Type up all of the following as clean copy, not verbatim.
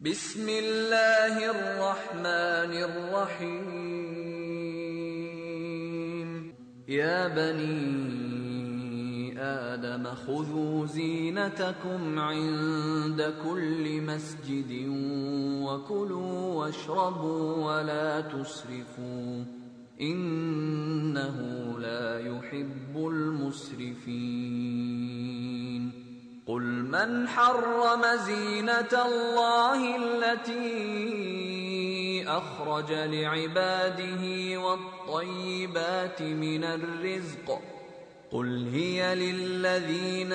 ബിസ്മില്ലാഹിർ റഹ്മാനിർ റഹീം. യാ ബനീ آدم خذوا زينتكم عند كل مسجد وكلوا واشربوا ولا تسرفوا إنه لا يحب المسرفين. قل من حرم زينة الله التي أخرج لعباده والطيبات من الرزق قل هي للذين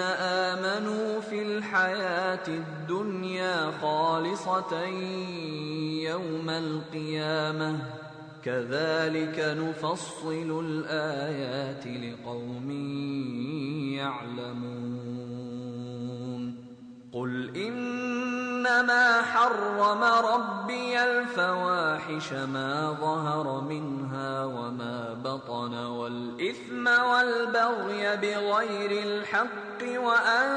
آمنوا في الحياة الدنيا خالصة يوم القيامة كذلك نفصل الآيات لقوم يعلمون. قل إنما حرم ربي الفواحش ما ظهر منها وما بطن والإثم والبغي بغير الحق وأن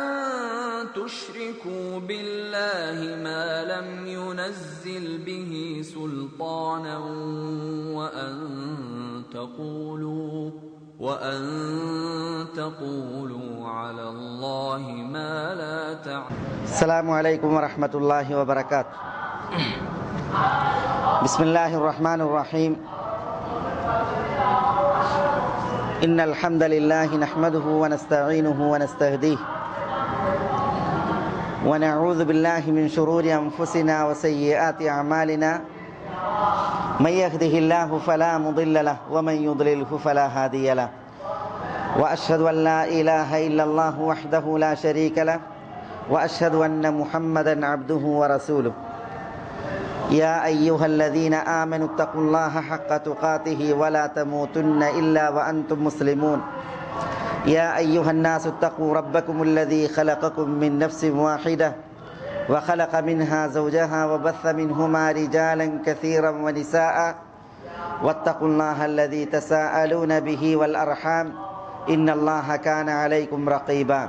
تشركوا بالله ما لم ينزل به سلطانا وأن تقولوا على الله ما لا تعلمون. السلام عليكم ورحمة الله وبركاته. بسم الله الرحمن الرحيم. إن الحمد لله نحمده ونستعينه ونستهديه ونعوذ بالله من شرور أنفسنا وسيئات أعمالنا. من يهده الله فلا مضل له ومن يضلله فلا هادي له. وأشهد أن لا إله إلا الله وحده لا شريك له وأشهد أن محمدا عبده ورسوله. يا أيها الذين آمنوا اتقوا الله حق تقاته ولا تموتن إلا وأنتم مسلمون. يا أيها الناس اتقوا ربكم الذي خلقكم من نفس واحدة وخلق منها زوجها وبث منهما رجالا كثيرا ونساء واتقوا الله الذي تساءلون به والأرحام إن الله كان عليكم رقيبا.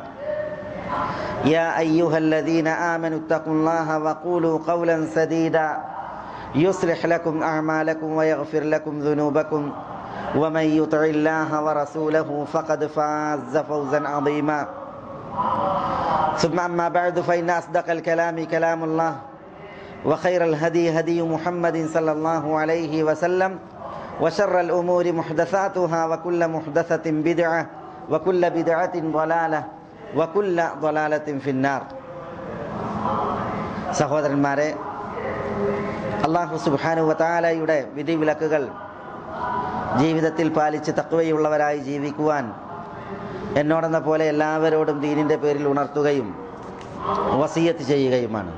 يا أيها الذين آمنوا اتقوا الله وقولوا قولا سديدا يصلح لكم أعمالكم ويغفر لكم ذنوبكم ومن يطع الله ورسوله فقد فاز فوزا عظيما. ثم أما بعد فإن أصدق الكلام كلام الله وخير الهدي هدي محمد صلى الله عليه وسلم وشر الأمور محدثاتها وكل محدثة بدعة وكل بدعة ضلالة وكل ضلالة في النار. സഹോദരന്മാരെ, അല്ലാഹു സുബ്ഹാനഹു വ തആലയുടെ വിധിവിലക്കുകൾ ജീവിതത്തിൽ പാലിച്ച് തഖ്വയുള്ളവരായി ജീവിക്കുവാൻ എന്നോടെന്ന പോലെ എല്ലാവരോടും ദീനിൻ്റെ പേരിൽ ഉണർത്തുകയും വസിയത്ത് ചെയ്യുകയുമാണ്.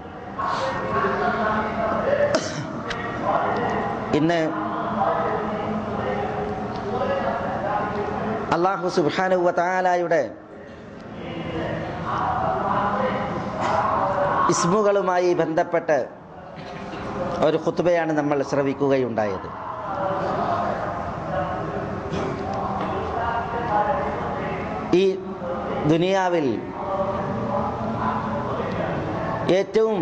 ഇന്ന് അല്ലാഹു സുബ്ഹാനഹു വ തആലയുടെ ഇസ്മുകളുമായി ബന്ധപ്പെട്ട് ഒരു ഖുത്ബയാണ് നമ്മൾ ശ്രവിക്കുകയുണ്ടായത്. ഈ ദുനിയാവിൽ ഏറ്റവും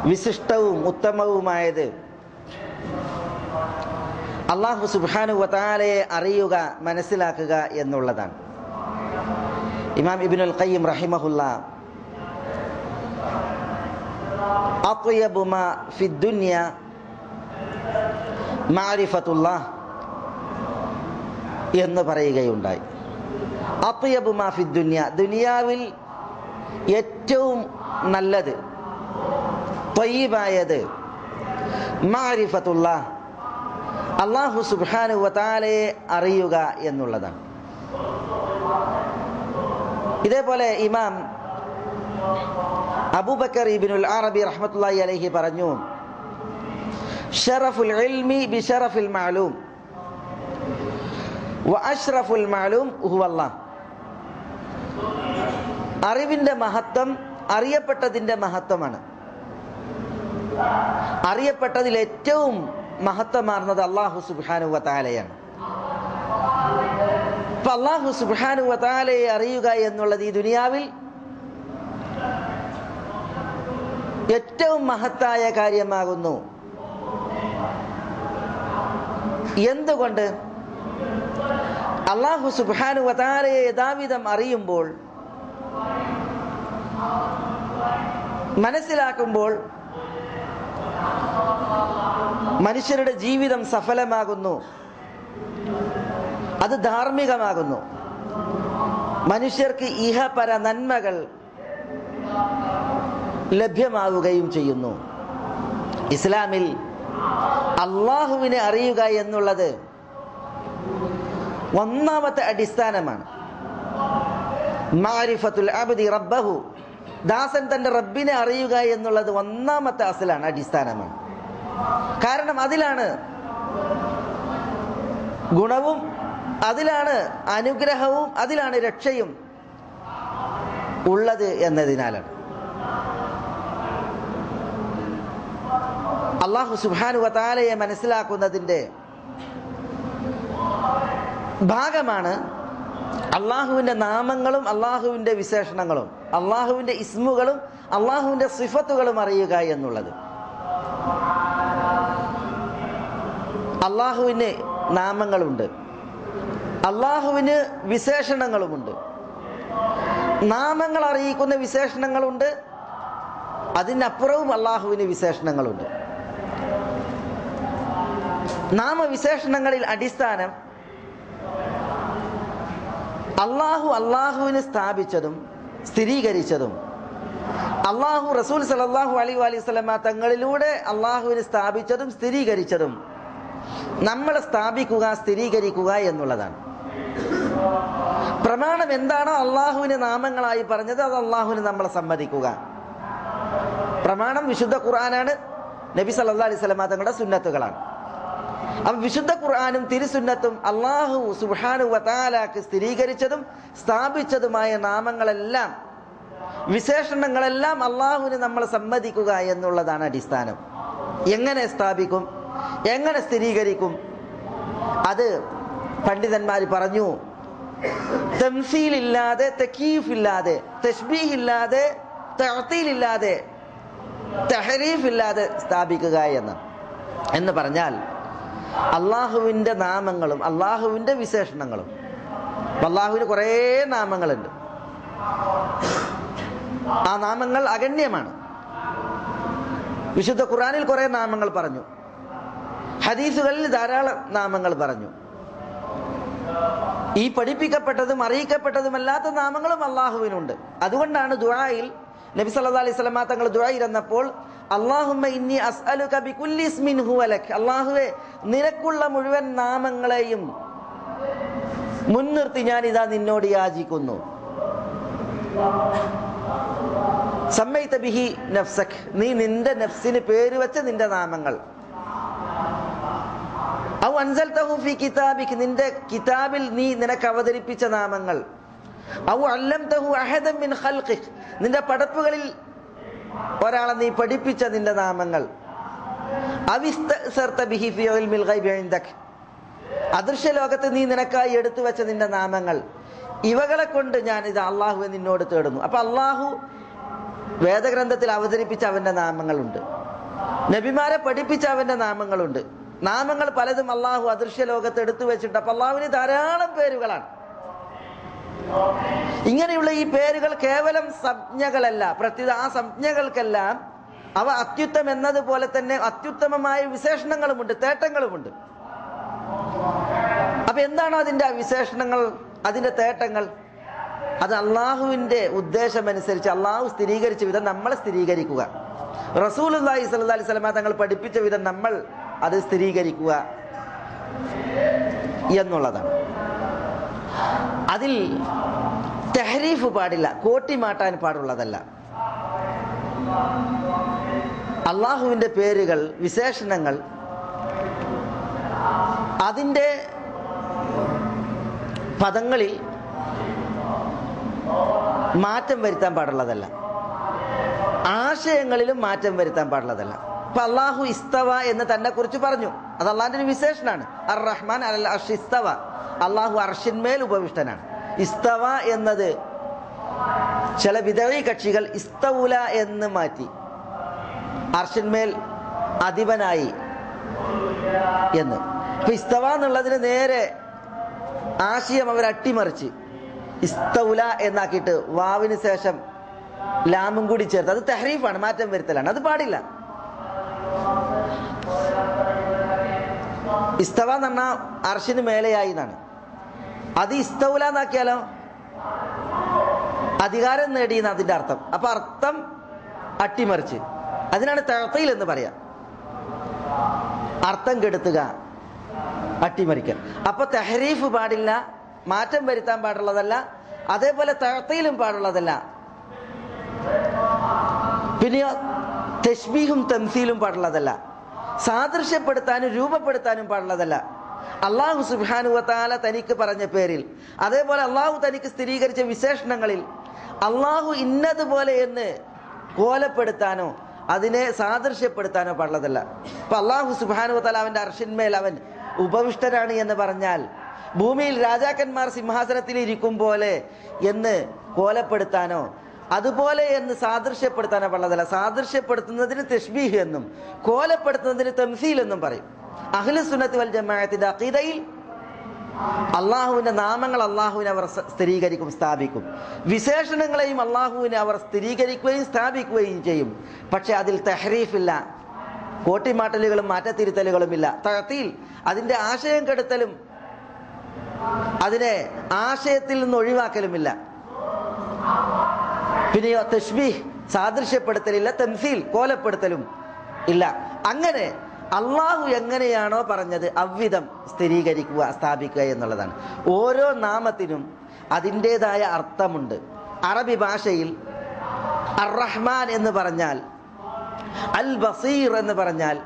വിശിഷ്ടവും ഉത്തമവുമായത് അല്ലാഹു സുബ്ഹാനഹു വ തആലയെ അറിയുക, മനസ്സിലാക്കുക എന്നുള്ളതാണ്. ഇമാം ഇബ്നുൽ ഖയ്യിം റഹിമഹുല്ലാഹ് അത്യബു മാ ഫി ദുനിയ മഅരിഫത്തുല്ലാഹ് എന്ന് പറയുകയുണ്ടായി. അത്യബു മാ ഫി ദുനിയ, ദുനിയാവിൽ ഏറ്റവും നല്ലത്, ത്വയ്യിബായത് മഅരിഫത്തുല്ലാഹ്, അല്ലാഹു സുബ്ഹാനഹു വ തആലയെ അറിയുക എന്നുള്ളതാണ്. ഇതേപോലെ ഇമാം അബൂബക്കർ ഇബ്നുൽ അറബി റഹ്മത്തുള്ളാഹി അലൈഹി പറഞ്ഞു, ശറഫുൽ ഇൽമി ബിശറഫിൽ മഅലൂം വ അഷ്റഫുൽ മഅലൂം ഹുവല്ലാഹ്. അറിവിന്റെ മഹത്വം അറിയപ്പെട്ടതിന്റെ മഹത്വമാണ്. അറിയപ്പെട്ടതിൽ ഏറ്റവും മഹത്വമാർന്നത് അല്ലാഹു സുബ്ഹാനഹു വ തആലയാണ്. അപ്പൊ അല്ലാഹു സുബ്ഹാനഹു വ തആലയെ അറിയുക എന്നുള്ളത് ഈ ദുനിയാവിൽ ഏറ്റവും മഹത്തായ കാര്യമാകുന്നു. എന്തുകൊണ്ട്? അല്ലാഹു സുബ്ഹാനഹു വ തആലയെ യഥാവിധം അറിയുമ്പോൾ, മനസ്സിലാക്കുമ്പോൾ മനുഷ്യരുടെ ജീവിതം സഫലമാകുന്നു, അത് ധാർമ്മികമാകുന്നു, മനുഷ്യർക്ക് ഇഹപര നന്മകൾ ലഭ്യമാവുകയും ചെയ്യുന്നു. ഇസ്ലാമിൽ അള്ളാഹുവിനെ അറിയുക എന്നുള്ളത് ഒന്നാമത്തെ അടിസ്ഥാനമാണ്. മഅരിഫത്തുൽ അബ്ദി റബ്ബഹു, ദാസൻ തന്റെ റബ്ബിനെ അറിയുക എന്നുള്ളത് ഒന്നാമത്തെ അസലാണ്, അടിസ്ഥാനമാണ്. കാരണം അതിലാണ് ഗുണവും, അതിലാണ് അനുഗ്രഹവും, അതിലാണ് രക്ഷയും ഉള്ളത് എന്നതിനാലാണ്. അല്ലാഹു സുബ്ഹാനഹു വ തആലയെ മനസ്സിലാക്കുന്നതിൻ്റെ ഭാഗമാണ് അള്ളാഹുവിൻ്റെ നാമങ്ങളും അള്ളാഹുവിൻ്റെ വിശേഷണങ്ങളും, അള്ളാഹുവിൻ്റെ ഇസ്മുകളും അള്ളാഹുവിൻ്റെ സിഫത്തുകളും അറിയുക എന്നുള്ളത്. അള്ളാഹുവിന് നാമങ്ങളുണ്ട്, അള്ളാഹുവിന് വിശേഷണങ്ങളുമുണ്ട്. നാമങ്ങൾ അറിയിക്കുന്ന വിശേഷണങ്ങളുണ്ട്, അതിനപ്പുറവും അള്ളാഹുവിന് വിശേഷണങ്ങളുണ്ട്. നാമവിശേഷണങ്ങളിൽ അടിസ്ഥാനം അള്ളാഹുവിന് സ്ഥാപിച്ചതും സ്ഥിരീകരിച്ചതും, അള്ളാഹു റസൂൽ സല്ലല്ലാഹു അലൈഹി വസല്ലമ തങ്ങളിലൂടെ അള്ളാഹുവിന് സ്ഥാപിച്ചതും സ്ഥിരീകരിച്ചതും നമ്മൾ സ്ഥാപിക്കുക, സ്ഥിരീകരിക്കുക എന്നുള്ളതാണ്. പ്രമാണം എന്താണോ അള്ളാഹുവിന് നാമങ്ങളായി പറഞ്ഞത് അത് അള്ളാഹുവിന് നമ്മളെ സമ്മതിക്കുക. പ്രമാണം വിശുദ്ധ ഖുർആനാണ്, നബി സല്ലല്ലാഹു അലൈഹി വസല്ലമ തങ്ങളുടെ സുന്നത്തുകളാണ്. അപ്പം വിശുദ്ധ ഖുർആനും തിരുസുന്നത്തും അള്ളാഹു സുബ്ഹാനഹു വ തആലക്ക് സ്ഥിരീകരിച്ചതും സ്ഥാപിച്ചതുമായ നാമങ്ങളെല്ലാം, വിശേഷണങ്ങളെല്ലാം അള്ളാഹുവിന് നമ്മൾ സമ്മതിക്കുക എന്നുള്ളതാണ് അടിസ്ഥാനം. എങ്ങനെ സ്ഥാപിക്കും, എങ്ങനെ സ്ഥിരീകരിക്കും? അത് പണ്ഡിതന്മാർ പറഞ്ഞു, തംസീലില്ലാതെ, തകീഫില്ലാതെ, തശ്ബീഹില്ലാതെ, തഅ്തീലില്ലാതെ, തഹരീഫില്ലാതെ സ്ഥാപിക്കുക എന്ന് പറഞ്ഞാൽ അള്ളാഹുവിൻ്റെ നാമങ്ങളും അള്ളാഹുവിൻ്റെ വിശേഷണങ്ങളും. അള്ളാഹുവിന് കുറേ നാമങ്ങളുണ്ട്, ആ നാമങ്ങൾ അഗണ്യമാണ്. വിശുദ്ധ ഖുർആനിൽ കുറേ നാമങ്ങൾ പറഞ്ഞു, ഹദീസുകളിൽ ധാരാളം നാമങ്ങൾ പറഞ്ഞു. ഈ പഠിപ്പിക്കപ്പെട്ടതും അറിയിക്കപ്പെട്ടതുമല്ലാത്ത നാമങ്ങളും അള്ളാഹുവിനുണ്ട്. അതുകൊണ്ടാണ് ദുആയിൽ നബി സല്ലല്ലാഹു അലൈഹി വസല്ലമ തങ്ങൾ ദുആയിൽ ഇരുന്നപ്പോൾ അല്ലാഹുമ്മ ഇന്നി അസ്അലുക ബികുല്ലി ഇസ്മിൻ ഹുവ ലക്, അല്ലാഹുവേ നിനക്കുള്ള മുഴുവൻ നാമങ്ങളെയും മുൻനിർത്തി ഞാൻ ഇതാ നിന്നോട് യാചിക്കുന്നു. സമ്മൈത ബിഹി നഫ്സക്, നീ നിന്റെ നഫ്സിന് പേര് വെച്ച നിന്റെ നാമങ്ങൾ. ഔ അൻസൽതഹു ഫീ കിതാബിക്, നിന്റെ കിതാബിൽ നീ നിനക്ക് അവതരിപ്പിച്ച നാമങ്ങൾ. ഔ അല്ലംതഹു അഹദൻ മിൻ ഖൽഖിക്, നിന്റെ പടപ്പുകളിൽ ഒരാളെ നീ പഠിപ്പിച്ച നിന്റെ നാമങ്ങൾ. അവിസ്തഅ്സർത ബിഹി ഫീ ഇൽമിൽ ഗൈബി ഇൻദക്, അദൃശ്യ ലോകത്ത് നീ നിനക്കായി എടുത്തു വെച്ച നിന്റെ നാമങ്ങൾ. ഇവകളെ കൊണ്ട് ഞാൻ ഇത് അള്ളാഹുവെ നിന്നോട് തേടുന്നു. അപ്പൊ അള്ളാഹു വേദഗ്രന്ഥത്തിൽ അവതരിപ്പിച്ച അവന്റെ നാമങ്ങളുണ്ട്, നബിമാരെ പഠിപ്പിച്ച അവന്റെ നാമങ്ങളുണ്ട്. നാമങ്ങൾ പലതും അള്ളാഹു അദൃശ്യ ലോകത്ത് എടുത്തു വെച്ചിട്ട്, അപ്പൊ അള്ളാഹുവിന് ധാരാളം പേരുകളാണ്. ഇങ്ങനെയുള്ള ഈ പേരുകൾ കേവലം സംജ്ഞകളല്ല, പ്രത്യേക ആ സംജ്ഞകൾക്കെല്ലാം അവ അത്യുത്തം എന്നതുപോലെ തന്നെ അത്യുത്തമമായ വിശേഷണങ്ങളുമുണ്ട്, തേട്ടങ്ങളുമുണ്ട്. അപ്പൊ എന്താണോ അതിന്റെ വിശേഷണങ്ങൾ, അതിന്റെ തേട്ടങ്ങൾ? അത് അള്ളാഹുവിന്റെ ഉദ്ദേശമനുസരിച്ച് അള്ളാഹു സ്ഥിരീകരിച്ച വിധം നമ്മൾ സ്ഥിരീകരിക്കുക, റസൂലുള്ളാഹി സ്വല്ലല്ലാഹു അലൈഹി വസല്ലം തങ്ങൾ പഠിപ്പിച്ച വിധം നമ്മൾ അത് സ്ഥിരീകരിക്കുക എന്നുള്ളതാണ്. അതിൽ തഹരീഫ് പാടില്ല, കോട്ടിമാട്ടാൻ പാടുള്ളതല്ല. അള്ളാഹുവിൻ്റെ പേരുകൾ, വിശേഷണങ്ങൾ, അതിൻ്റെ പദങ്ങളിൽ മാറ്റം വരുത്താൻ പാടുള്ളതല്ല, ആശയങ്ങളിലും മാറ്റം വരുത്താൻ പാടുള്ളതല്ല. ഇപ്പൊ അള്ളാഹു ഇസ്തവ എന്ന് തന്നെ കുറിച്ച് പറഞ്ഞു, അത് അള്ളാഹിന്റെ ഒരു വിശേഷണാണ്. അർ റഹ്മാൻ അലൽ അർശ് ഇസ്തവ, അള്ളാഹു അർശിന്മേൽ ഉപവിഷ്ടനാണ്. ഇസ്തവ എന്നത് ചില വിദഈ കക്ഷികൾ ഇസ്തൗല എന്ന് മാറ്റി. അർഷിന്മേൽ അധിപനായി എന്ന്. ഇപ്പൊ ഇസ്തവ എന്നുള്ളതിന് നേരെ ആശയം അവർ അട്ടിമറിച്ച് ഇസ്തൗല എന്നാക്കിയിട്ട് വാവിന് ശേഷം ലാമും കൂടി ചേർത്ത്, അത് തഹ്രീഫാണ്, മാറ്റം വരുത്തലാണ്, അത് പാടില്ല. ഇസ്തവ എന്ന് പറഞ്ഞാൽ അർഷിന് മേലെയായി എന്നാണ്. അത് ഇസ്തൗല എന്നാക്കിയാലോ അധികാരം നേടി എന്ന് അതിന്റെ അർത്ഥം. അപ്പൊ അർത്ഥം അട്ടിമറിച്ച്, അതിനാണ് തഅ്തീൽ എന്ന് പറയാ. അർത്ഥം കെടുത്തുക, അട്ടിമറിക്കൽ. അപ്പൊ തഹ്രീഫ് പാടില്ല, മാറ്റം വരുത്താൻ പാടുള്ളതല്ല. അതേപോലെ തഅ്തീലും പാടുള്ളതല്ല. പിന്നെ തശ്ബീഹും തംസീലും പാടുള്ളതല്ല. സാദൃശ്യപ്പെടുത്താനും രൂപപ്പെടുത്താനും പാടുള്ളതല്ല. അല്ലാഹു സുബ്ഹാനഹു വ തആല തനിക്ക് പറഞ്ഞ പേരിൽ, അതേപോലെ അള്ളാഹു തനിക്ക് സ്ഥിരീകരിച്ച വിശേഷണങ്ങളിൽ അള്ളാഹു ഇന്നതുപോലെ എന്ന് കോലപ്പെടുത്താനോ അതിനെ സാദൃശ്യപ്പെടുത്താനോ പാടുള്ളതല്ല. അപ്പൊ അള്ളാഹു സുബ്ഹാനഹു വ തആല അവന്റെ അർശിന്മേൽ അവൻ ഉപവിഷ്ടനാണ് എന്ന് പറഞ്ഞാൽ ഭൂമിയിൽ രാജാക്കന്മാർ സിംഹാസനത്തിൽ ഇരിക്കും പോലെ എന്ന് കോലപ്പെടുത്താനോ അതുപോലെ എന്ന് സാദൃശ്യപ്പെടുത്താനോ പാടുള്ളതല്ല. സാദൃശ്യപ്പെടുത്തുന്നതിന് തശ്ബീഹ് എന്നും കോലപ്പെടുത്തുന്നതിന് തംസീൽ എന്നും പറയും. അഹ്ലു സുന്നത്ത് വൽ ജമാഅത്തിന്റെ അഖീദയിൽ അള്ളാഹുവിന്റെ നാമങ്ങൾ അള്ളാഹുവിനെ അവർ സ്ഥിരീകരിക്കും, സ്ഥാപിക്കും. വിശേഷണങ്ങളെയും അള്ളാഹുവിനെ അവർ സ്ഥിരീകരിക്കുകയും സ്ഥാപിക്കുകയും ചെയ്യും. പക്ഷെ അതിൽ തഹ്രീഫില്ല, കോട്ടിമാട്ടലുകളും മാറ്റത്തിരുത്തലുകളുമില്ല. തഅ്തീൽ അതിന്റെ ആശയം കെടുത്തലും അതിനെ ആശയത്തിൽ നിന്ന് ഒഴിവാക്കലുമില്ല. പിന്നെയോ തശ്ബീഹ് സാദൃശ്യപ്പെടുത്തലില്ല, തംസീൽ കോലപ്പെടുത്തലും ഇല്ല. അങ്ങനെ അള്ളാഹു എങ്ങനെയാണോ പറഞ്ഞത് അவ்விധം സ്ഥിരീകരിക്കുക, സ്ഥാപിക്കുക എന്നുള്ളതാണ്. ഓരോ നാമത്തിനും അതിൻ്റെതായ അർത്ഥമുണ്ട്. അറബി ഭാഷയിൽ അർ റഹ്മാൻ എന്ന് പറഞ്ഞാൽ, അൽ ബസീർ എന്ന് പറഞ്ഞാൽ,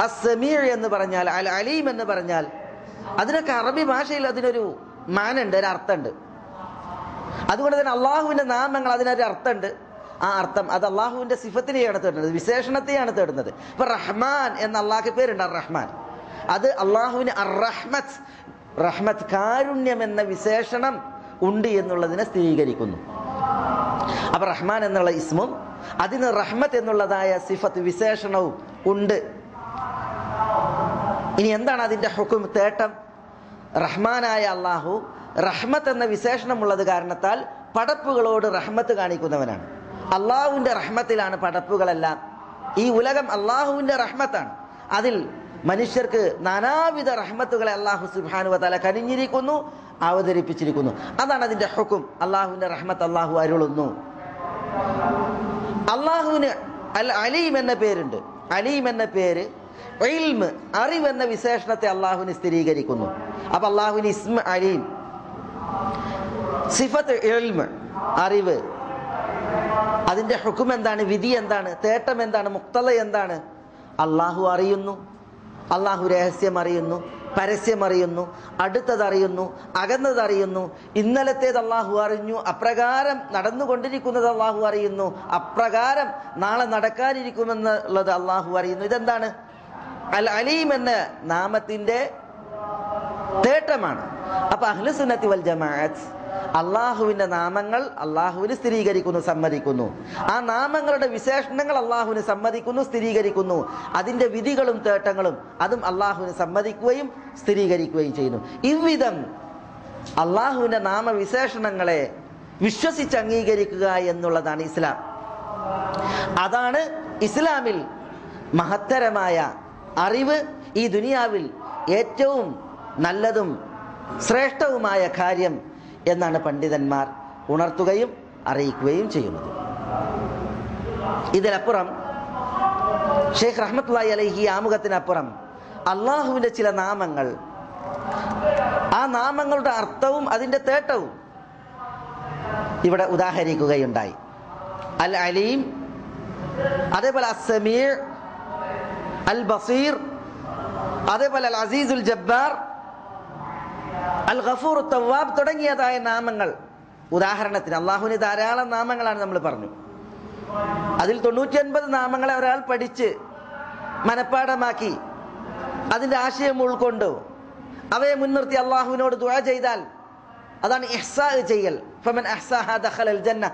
അസ്സമീർ എന്ന് പറഞ്ഞാൽ, അൽ അലീം എന്ന് പറഞ്ഞാൽ, അതിനൊക്കെ അറബി ഭാഷയിൽ അതിനൊരു മാനുണ്ട്, ഒരു അർത്ഥമുണ്ട്. അതുകൊണ്ട് തന്നെ അള്ളാഹുവിന്റെ നാമങ്ങൾ അതിനൊരു അർത്ഥമുണ്ട്. ആ അർത്ഥം അത് അള്ളാഹുവിന്റെ സിഫത്തിനെയാണ് തേടുന്നത്, വിശേഷണത്തെയാണ് തേടുന്നത്. ഇപ്പൊ റഹ്മാൻ എന്ന അള്ളാഹ്ക്ക് പേരുണ്ട്, അർ റഹ്മാൻ. അത് അള്ളാഹുവിന് അർ റഹ്മത്ത്, റഹ്മത്ത് കാരുണ്യം എന്ന വിശേഷണം ഉണ്ട് എന്നുള്ളതിനെ സ്ഥിരീകരിക്കുന്നു. അപ്പൊ റഹ്മാൻ എന്നുള്ള ഇസ്മും അതിന് റഹ്മത്ത് എന്നുള്ളതായ സിഫത്ത് വിശേഷണവും ഉണ്ട്. ഇനി എന്താണ് അതിന്റെ ഹുക്കും, തേട്ടം? റഹ്മാനായ അള്ളാഹു റഹ്മത്ത് എന്ന വിശേഷണമുള്ളത് കാരണത്താൽ പടപ്പുകളോട് റഹ്മത്ത് കാണിക്കുന്നവനാണ്. അള്ളാഹുവിന്റെ റഹ്മത്തിലാണ് പടപ്പുകളെല്ലാം. ഈ ഉലകം അള്ളാഹുവിന്റെ റഹ്മത്താണ്. അതിൽ മനുഷ്യർക്ക് നാനാവിധ റഹ്മത്തുകളെ അള്ളാഹു സുബ്ഹാനഹു വ തആല കനിഞ്ഞിരിക്കുന്നു, അവതരിപ്പിച്ചിരിക്കുന്നു. അതാണ് അതിന്റെ ഹുക്കും. അള്ളാഹുവിന്റെ റഹ്മത്ത് അള്ളാഹു അരുളുന്നു. അള്ളാഹുവിന് അൽ അലീം എന്ന പേരുണ്ട്. അലീം എന്ന പേര് ഇൽമ്, അറിവ് എന്ന വിശേഷണത്തെ അള്ളാഹുവിന് സ്ഥിരീകരിക്കുന്നു. അപ്പൊ അള്ളാഹുവിന് ഇസ്മ അലീം, സിഫത്ത് ഇൽമ്, അറിവ്. അതിന്റെ ഹുക്കും എന്താണ്, വിധി എന്താണ്, തേട്ടം എന്താണ്, മുക്തള എന്താണ്? അള്ളാഹു അറിയുന്നു, അള്ളാഹു രഹസ്യം അറിയുന്നു, പരസ്യം അറിയുന്നു, അടുത്തതറിയുന്നു, അകന്നതറിയുന്നു. ഇന്നലത്തേത് അള്ളാഹു അറിഞ്ഞു, അപ്രകാരം നടന്നുകൊണ്ടിരിക്കുന്നത് അള്ളാഹു അറിയുന്നു, അപ്രകാരം നാളെ നടക്കാനിരിക്കുമെന്നുള്ളത് അള്ളാഹു അറിയുന്നു. ഇതെന്താണ്? അൽ അലീം എന്ന നാമത്തിന്റെ തേട്ടമാണ്. അപ്പൊ അഹ്ലു സുന്നത്തി വൽ ജമാഅത്ത് അള്ളാഹുവിന്റെ നാമങ്ങൾ അള്ളാഹുവിന് സ്ഥിരീകരിക്കുന്നു, സമ്മതിക്കുന്നു. ആ നാമങ്ങളുടെ വിശേഷണങ്ങൾ അള്ളാഹുവിന് സമ്മതിക്കുന്നു, സ്ഥിരീകരിക്കുന്നു. അതിന്റെ വിധികളും തേട്ടങ്ങളും അതും അള്ളാഹുവിന് സമ്മതിക്കുകയും സ്ഥിരീകരിക്കുകയും ചെയ്യുന്നു. ഇவ்விധം അള്ളാഹുവിന്റെ നാമവിശേഷണങ്ങളെ വിശ്വസിച്ച് അംഗീകരിക്കുക എന്നുള്ളതാണ് ഇസ്ലാം. അതാണ് ഇസ്ലാമിൽ മഹത്തരമായ അറിവ്, ഈ ദുനിയാവിൽ ഏറ്റവും നല്ലതും ശ്രേഷ്ഠവുമായ കാര്യം എന്നാണ് പണ്ഡിതന്മാർ ഉണർത്തുകയും അറിയിക്കുകയും ചെയ്യുന്നത്. ഇതിനപ്പുറം ഷെയ്ഖ് റഹ്മത്തുള്ളാഹി അലൈഹി ആമുഖത്തിനപ്പുറം അള്ളാഹുവിന്റെ ചില നാമങ്ങൾ, ആ നാമങ്ങളുടെ അർത്ഥവും അതിന്റെ തേട്ടവും ഇവിടെ ഉദാഹരിക്കുകയുണ്ടായി. അൽ അലീം, അതേപോലെ അസ്സമീർ, അൽ ബസീർ, അതേപോലെ അൽ അസീസുൽ ജബ്ബാർ, അൽ ഗഫൂർ തവ്വാബ് തുടങ്ങിയതായ നാമങ്ങൾ. ഉദാഹരണത്തിന് അള്ളാഹുവിന് ധാരാളം നാമങ്ങളാണ് നമ്മൾ പറഞ്ഞു. അതിൽ 99 നാമങ്ങളെ ഒരാൾ പഠിച്ച് മനഃപ്പാഠമാക്കി അതിന്റെ ആശയം ഉൾക്കൊണ്ടു അവയെ മുൻനിർത്തി അള്ളാഹുവിനോട് ദുആ ചെയ്താൽ അതാണ് ഇഹ്സാ ചെയ്യൽ. ഫമൻ അഹ്സാഹ ദഖലൽ ജന്ന.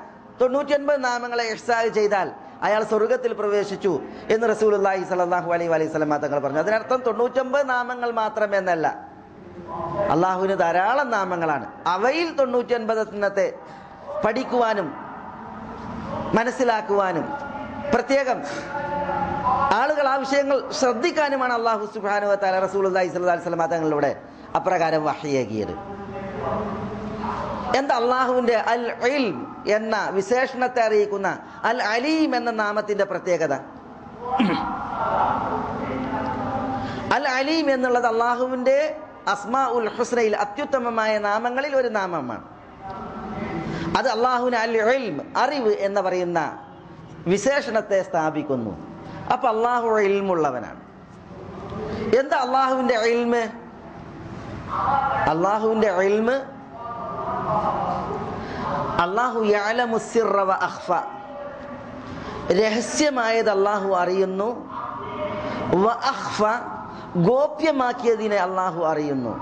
99 നാമങ്ങളെ ഇഹ്സാ ചെയ്താൽ അയാൾ സ്വർഗത്തിൽ പ്രവേശിച്ചു എന്ന് റസൂലുള്ളാഹി സ്വല്ലല്ലാഹു അലൈഹി വസല്ലം തങ്ങൾ പറഞ്ഞു. അതിനർത്ഥം 99 നാമങ്ങൾ മാത്രമെന്നല്ല, അള്ളാഹുവിന് ധാരാളം നാമങ്ങളാണ്. അവയിൽ 99 പഠിക്കുവാനും മനസ്സിലാക്കുവാനും പ്രത്യേകം ആളുകൾ ആ വിഷയങ്ങൾ ശ്രദ്ധിക്കാനുമാണ് അള്ളാഹു സുബ്ഹാനഹു വ തആല റസൂലുള്ളാഹി സ്വല്ലല്ലാഹു അലൈഹി വസല്ലം തങ്ങളിലൂടെ അപ്രകാരം വഹ്യിയാക്കിയത്. എന്താ അള്ളാഹുവിന്റെ അൽ ഇൽം എന്ന വിശേഷണത്തെ അറിയിക്കുന്ന അൽ അലീം എന്ന നാമത്തിന്റെ പ്രത്യേകത? അൽ അലീം എന്നുള്ളത് അള്ളാഹുവിന്റെ അസ്മാഉൽ ഹുസ്നയിൽ അത്യുത്തമമായ നാമങ്ങളിൽ ഒരു നാമമാണ്. അത് അള്ളാഹുവിന് അൽ ഇൽം അറിവ് എന്ന് പറയുന്ന വിശേഷണത്തെ സ്ഥാപിക്കുന്നു. അപ്പൊ അള്ളാഹു ഇൽമുള്ളവനാണ്. എന്താ അള്ളാഹുവിന്റെ ഇൽമ്? അള്ളാഹുവിന്റെ ഇൽമ് അള്ളാഹു യഅലമു സിർറ വ അഖ്ഫ, രഹസ്യമായത് അള്ളാഹു അറിയുന്നു. വ അഖ്ഫ, ഗോപ്യമാക്കിയതിനെ അള്ളാഹു അറിയുന്നു.